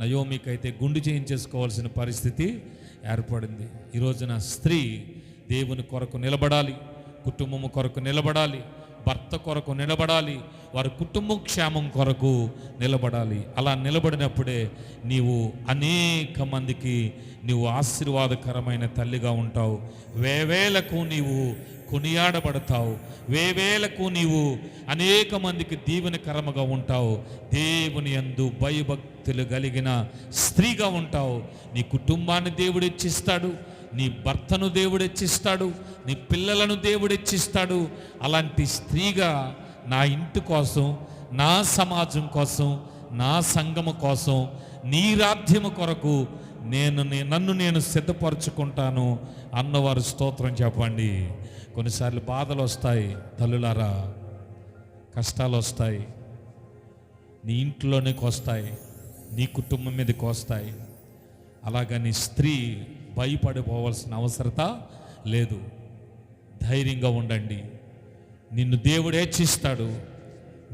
నయోమికైతే గుండు చేయించేసుకోవాల్సిన పరిస్థితి ఏర్పడింది. ఈ రోజున స్త్రీ దేవుని కొరకు నిలబడాలి, కుటుంబము కొరకు నిలబడాలి, భర్త కొరకు నిలబడాలి, వారి కుటుంబ క్షేమం కొరకు నిలబడాలి. అలా నిలబడినప్పుడే నీవు అనేక మందికి నీవు ఆశీర్వాదకరమైన తల్లిగా ఉంటావు. వేవేలకు నీవు కొనియాడబడతావు, వేవేలకు నీవు అనేక మందికి దీవెనకరముగా ఉంటావు. దేవుని యందు భయభక్తులు కలిగిన స్త్రీగా ఉంటావు. నీ కుటుంబాన్ని దేవుడు హెచ్చిస్తాడు, నీ భర్తను దేవుడు హెచ్చిస్తాడు, నీ పిల్లలను దేవుడు హెచ్చిస్తాడు. అలాంటి స్త్రీగా నా ఇంటి కోసం, నా సమాజం కోసం, నా సంఘము కోసం, నీ రాజ్యము కొరకు నన్ను నేను సిద్ధపరచుకుంటాను అన్నవారు స్తోత్రం చెప్పండి. కొన్నిసార్లు బాధలు వస్తాయి తల్లులారా, కష్టాలు వస్తాయి, నీ ఇంట్లోనికి వస్తాయి, నీ కుటుంబం మీదకి వస్తాయి. అలాగని స్త్రీ భయపడిపోవాల్సిన అవసరత లేదు. ధైర్యంగా ఉండండి. నిన్ను దేవుడు హెచ్చిస్తాడు,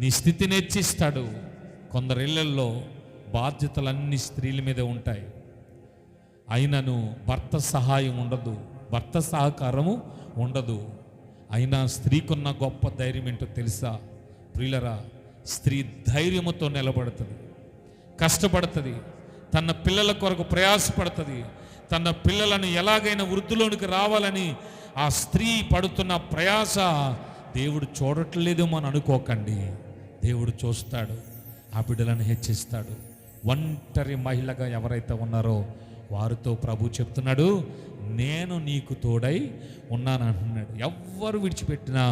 నీ స్థితిని హెచ్చిస్తాడు. కొందరు ఇళ్లల్లో బాధ్యతలన్నీ స్త్రీల మీదే ఉంటాయి. అయినను భర్త సహాయం ఉండదు, భర్త సహకారము ఉండదు. అయినా స్త్రీకున్న గొప్ప ధైర్యం ఏంటో తెలుసా ప్రియులరా? స్త్రీ ధైర్యముతో నిలబడుతుంది, కష్టపడుతుంది, తన పిల్లల కొరకు ప్రయాసపడుతుంది. తన పిల్లలను ఎలాగైనా వృద్ధిలోనికి రావాలని ఆ స్త్రీ పడుతున్న ప్రయాస దేవుడు చూడట్లేదు అని అనుకోకండి. దేవుడు చూస్తాడు, ఆ బిడ్డలను హెచ్చిస్తాడు. ఒంటరి మహిళగా ఎవరైతే ఉన్నారో వారితో ప్రభు చెప్తున్నాడు, నేను నీకు తోడై ఉన్నాను అంటున్నాడు. ఎవ్వరు విడిచిపెట్టినా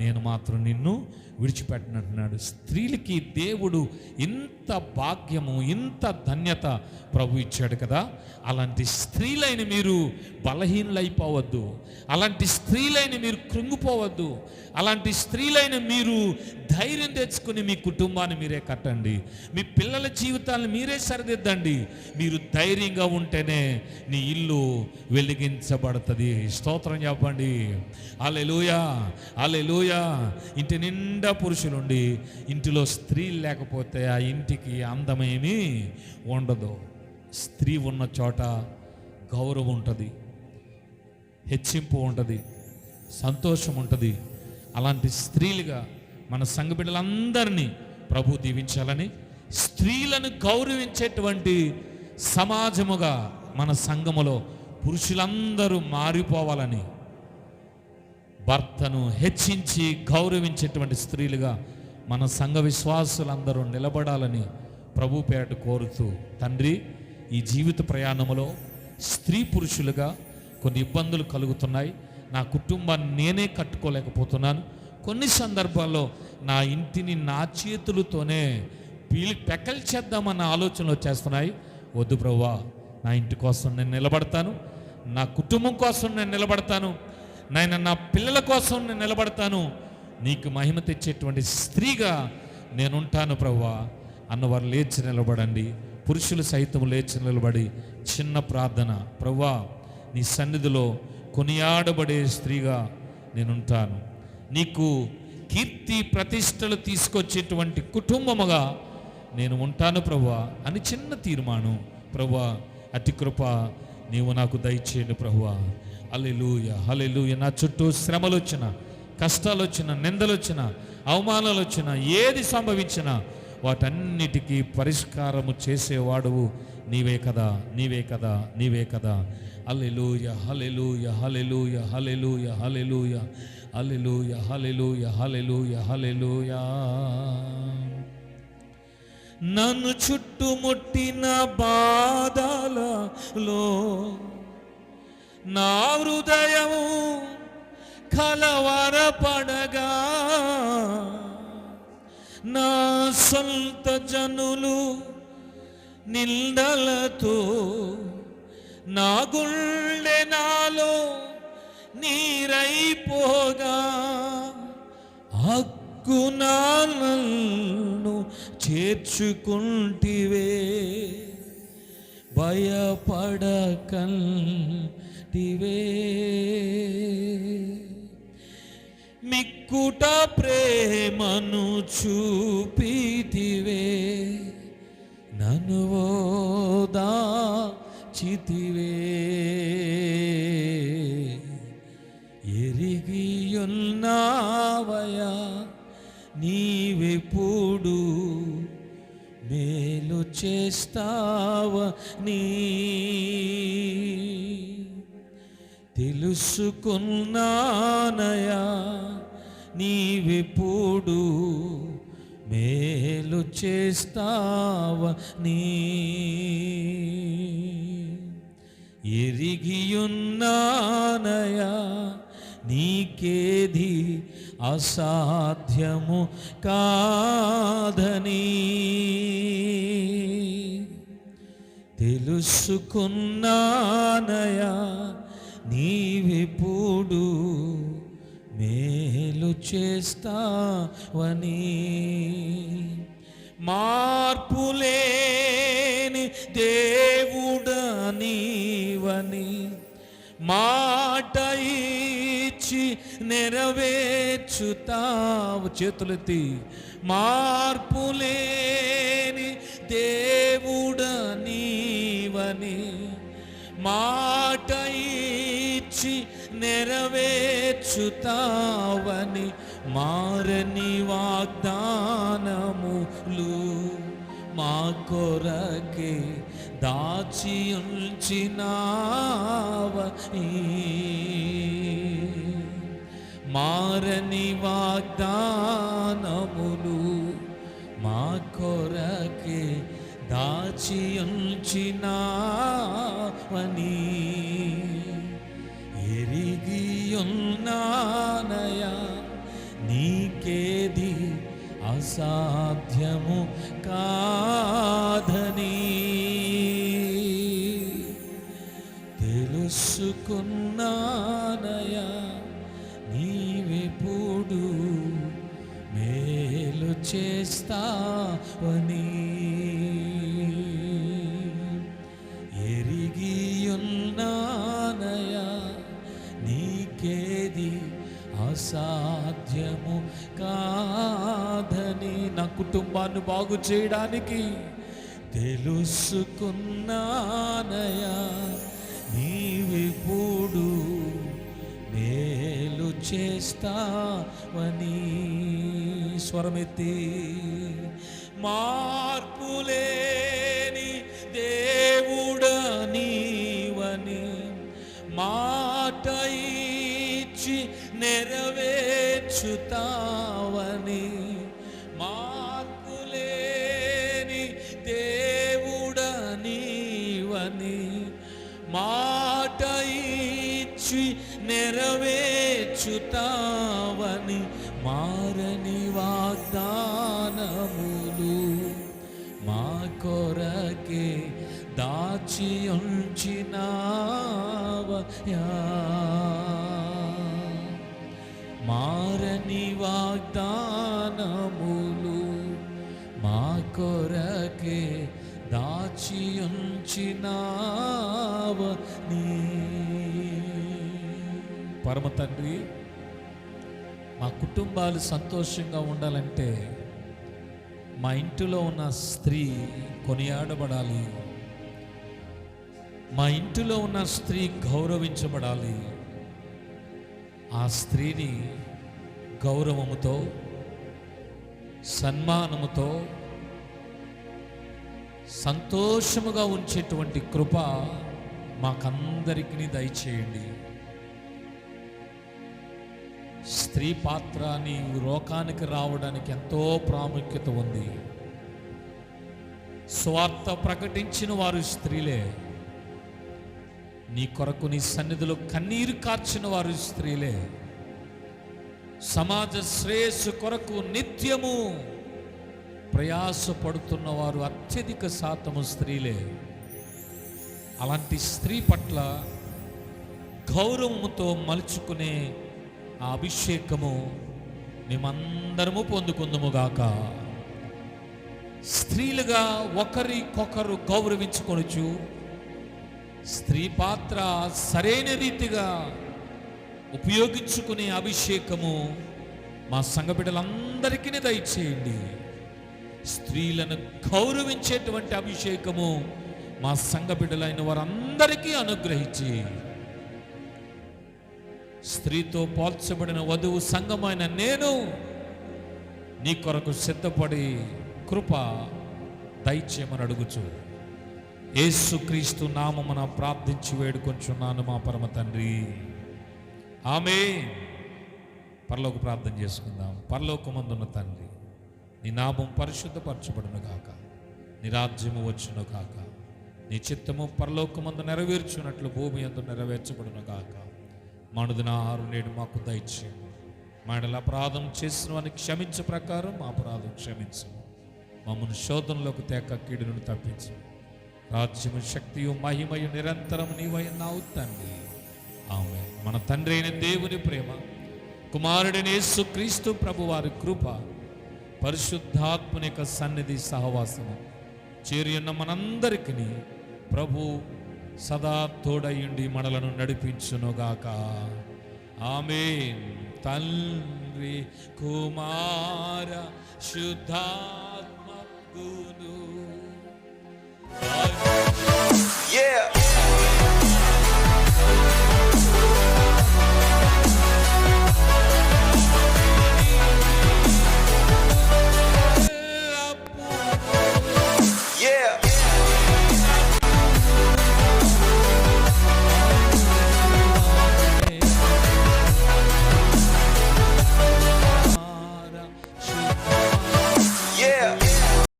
నేను మాత్రం నిన్ను విడిచిపెట్టనంటున్నాడు. స్త్రీలకి దేవుడు ఇంత భాగ్యము, ఇంత ధన్యత ప్రభు ఇచ్చాడు కదా. అలాంటి స్త్రీలైన మీరు బలహీనులైపోవద్దు, అలాంటి స్త్రీలైన మీరు కృంగిపోవద్దు, అలాంటి స్త్రీలైన మీరు ధైర్యం తెచ్చుకుని మీ కుటుంబాన్ని మీరే కట్టండి, మీ పిల్లల జీవితాలను మీరే సరిదిద్దండి. మీరు ధైర్యంగా ఉంటేనే నీ ఇల్లు వెలిగించబడుతుంది. స్తోత్రం చెప్పండి. హల్లెలూయా, హల్లెలూయా. ఇంటి నిండా పురుషులుండి ఇంటిలో స్త్రీలు లేకపోతే ఆ ఇంటికి అందమేమీ ఉండదు. స్త్రీ ఉన్న చోట గౌరవం ఉంటుంది, హెచ్చింపు ఉంటుంది, సంతోషం ఉంటుంది. అలాంటి స్త్రీలుగా మన సంఘ బిడ్డలందరినీ ప్రభు దీవించాలని, స్త్రీలను గౌరవించేటువంటి సమాజముగా మన సంఘములో పురుషులందరూ మారిపోవాలని, భర్తను హెచ్చించి గౌరవించేటువంటి స్త్రీలుగా మన సంఘ విశ్వాసులందరూ నిలబడాలని ప్రభు పేరట కోరుతూ, తండ్రి, ఈ జీవిత ప్రయాణంలో స్త్రీ పురుషులుగా కొన్ని ఇబ్బందులు కలుగుతున్నాయి. నా కుటుంబాన్ని నేనే కట్టుకోలేకపోతున్నాను, కొన్ని సందర్భాల్లో నా ఇంటిని నా చేతులతోనే పెకల్చేద్దామన్న ఆలోచనలు వచ్చేస్తున్నాయి. వద్దు ప్రభువా, నా ఇంటి కోసం నేను నిలబడతాను, నా కుటుంబం కోసం నేను నిలబడతాను, నా పిల్లల కోసం నేను నిలబడతాను, నీకు మహిమ తెచ్చేటువంటి స్త్రీగా నేనుంటాను ప్రభువా అన్నవారు లేచి నిలబడండి. పురుషులు సైతం లేచి నిలబడి చిన్న ప్రార్థన. ప్రభువా, నీ సన్నిధిలో కొనియాడబడే స్త్రీగా నేనుంటాను, నీకు కీర్తి ప్రతిష్టలు తీసుకొచ్చేటువంటి కుటుంబముగా నేను ఉంటాను ప్రభువా అని చిన్న తీర్మానం. ప్రభువా, అతి కృప నీవు నాకు దయచేయండి ప్రభువా. హల్లెలూయా, హల్లెలూయా. నా చుట్టూ శ్రమలు వచ్చినా, కష్టాలు వచ్చినా, నిందలు వచ్చినా, అవమానాలు వచ్చినా, ఏది సంభవించినా వాటన్నిటికీ పరిష్కారము చేసేవాడువు నీవే కదా, నీవే కదా, నీవే కదా. హల్లెలూయా, హల్లెలూయా, హల్లెలూయా, హల్లెలూయా, హల్లెలూయా, హల్లెలూయా, హల్లెలూయా, హల్లెలూయా, హల్లెలూయా. నన్ను చుట్టుముట్టిన బాధలలో నా హృదయము కలవరపడగా, నా సొంత జనులు నిందలతో నా గుండె నాలో నీరైపోగా, నన్ను చేర్చుకుంటివే, భయపడకంటివే, మిక్కుట ప్రేమను చూపితివే, నన్ను ఓదార్చితివే, ఎరిగియున్నావయా నీవెప్పుడు మేలు చేస్తావని, తెలుసుకున్నానయా నీవెప్పుడు మేలు చేస్తావని, ఎరిగియున్నానయా నీకేది అసాధ్యము కాదని, తెలుసుకున్నానయా నీవెప్పుడు మేలు చేస్తావని, మార్పులేని దేవుడనీవని మాట ఇచ్చి నెరవేర్చుతావు. చేతులెత్తి, మార్పులేని దేవుడనీవని మాట ఇచ్చి నెరవేర్చుతావని, మారని వాగ్దానములు మా కొరకే దాచి ఉంచినావని, మారని వాగ్దానములు మా కొరకే దాచి ఉంచినావని, ఎరిగియున్నానయా నీకేది అసాధ్యము కాదని, తెలుసుకున్నానయా నీవెప్పుడు మేలు చేస్తావని, ఎరిగియున్నానయా నీకేది అసాధ్యము కాదని, నా కుటుంబాన్ని బాగు చేయడానికి తెలుసుకున్నానయా నీవెప్పుడు మేలు చేస్తావని. స్వరమెత్తి, మార్పులేని దేవుడనీవని మాట ఇచ్చి నెరవేర్చుతావని, మార్పులేని దేవుడనీవని మాట ఇచ్చి నెరవేర్చుతావని, మారని వాగ్దానములు మా కొరకే దాచి ఉంచినావయా. మారని వాగ్దానములు మా కొరకే దాచి ఉంచినావని. పరమ తండ్రి, మా కుటుంబాలు సంతోషంగా ఉండాలంటే మా ఇంటిలో ఉన్న స్త్రీ కొనియాడబడాలి, మా ఇంటిలో ఉన్న స్త్రీ గౌరవించబడాలి. ఆ స్త్రీని గౌరవముతో సన్మానముతో సంతోషముగా ఉంచేటువంటి కృప మాకందరికీ దయచేయండి. స్త్రీ పాత్ర నీ లోకానికి రావడానికి ఎంతో ప్రాముఖ్యత ఉంది. స్వార్థ ప్రకటించిన వారు స్త్రీలే. నీ కొరకు నీ సన్నిధిలో కన్నీరు కార్చిన వారు స్త్రీలే. సమాజ శ్రేయస్సు కొరకు నిత్యము ప్రయాసపడుతున్న వారు అత్యధిక శాతము స్త్రీలే. అలాంటి స్త్రీ పట్ల గౌరవముతో మలుచుకునే ఆ అభిషేకము మేమందరము పొందుకుందుముగాక. స్త్రీలుగా ఒకరికొకరు గౌరవించుకొనుచు స్త్రీ పాత్ర సరైన రీతిగా ఉపయోగించుకునే అభిషేకము మా సంఘ బిడ్డలందరికీ దయచేయండి. స్త్రీలను గౌరవించేటువంటి అభిషేకము మా సంఘ బిడ్డలైన వారందరికీ అనుగ్రహించి స్త్రీతో పోల్చబడిన వధువు సంఘమైన నేను నీ కొరకు సిద్ధపడి కృప దయచేయమని అడుగుచు యేసుక్రీస్తు నామమున ప్రార్థించి వేడుకొంచున్నాను మా పరమ తండ్రి, ఆమేన్. పరలోక ప్రార్థన చేసుకుందాం. పరలోకమందున్న తండ్రి, నీ నామం పరిశుద్ధపరచబడును గాక, నీ రాజ్యము వచ్చును గాక, నీ చిత్తము పరలోకమందు నెరవేర్చున్నట్లు భూమి యందు నెరవేర్చబడును గాక. మానుదిన ఆహారం నేడు మాకు దయచేయండి. మా ఎడల అపరాధం చేసిన వారిని క్షమించే ప్రకారం మా అపరాధం క్షమించు. మమ్మల్ని శోధనలోకి తేక కీడు నుండి తప్పించు. రాజ్యము శక్తియు మహిమయు నిరంతరం నీవైనావు తండ్రి, ఆమేన్. మన తండ్రి అయిన దేవుని ప్రేమ, కుమారుడైన యేసుక్రీస్తు ప్రభు వారి కృప, పరిశుద్ధాత్మని యొక్క సన్నిధి సహవాసము చేరి ఉన్న మనందరికీ ప్రభు సదా తోడయుండి మనలను నడిపించునుగాక. ఆమేన్. తండ్రి కుమార శుద్ధాత్మ గురు. Yeah.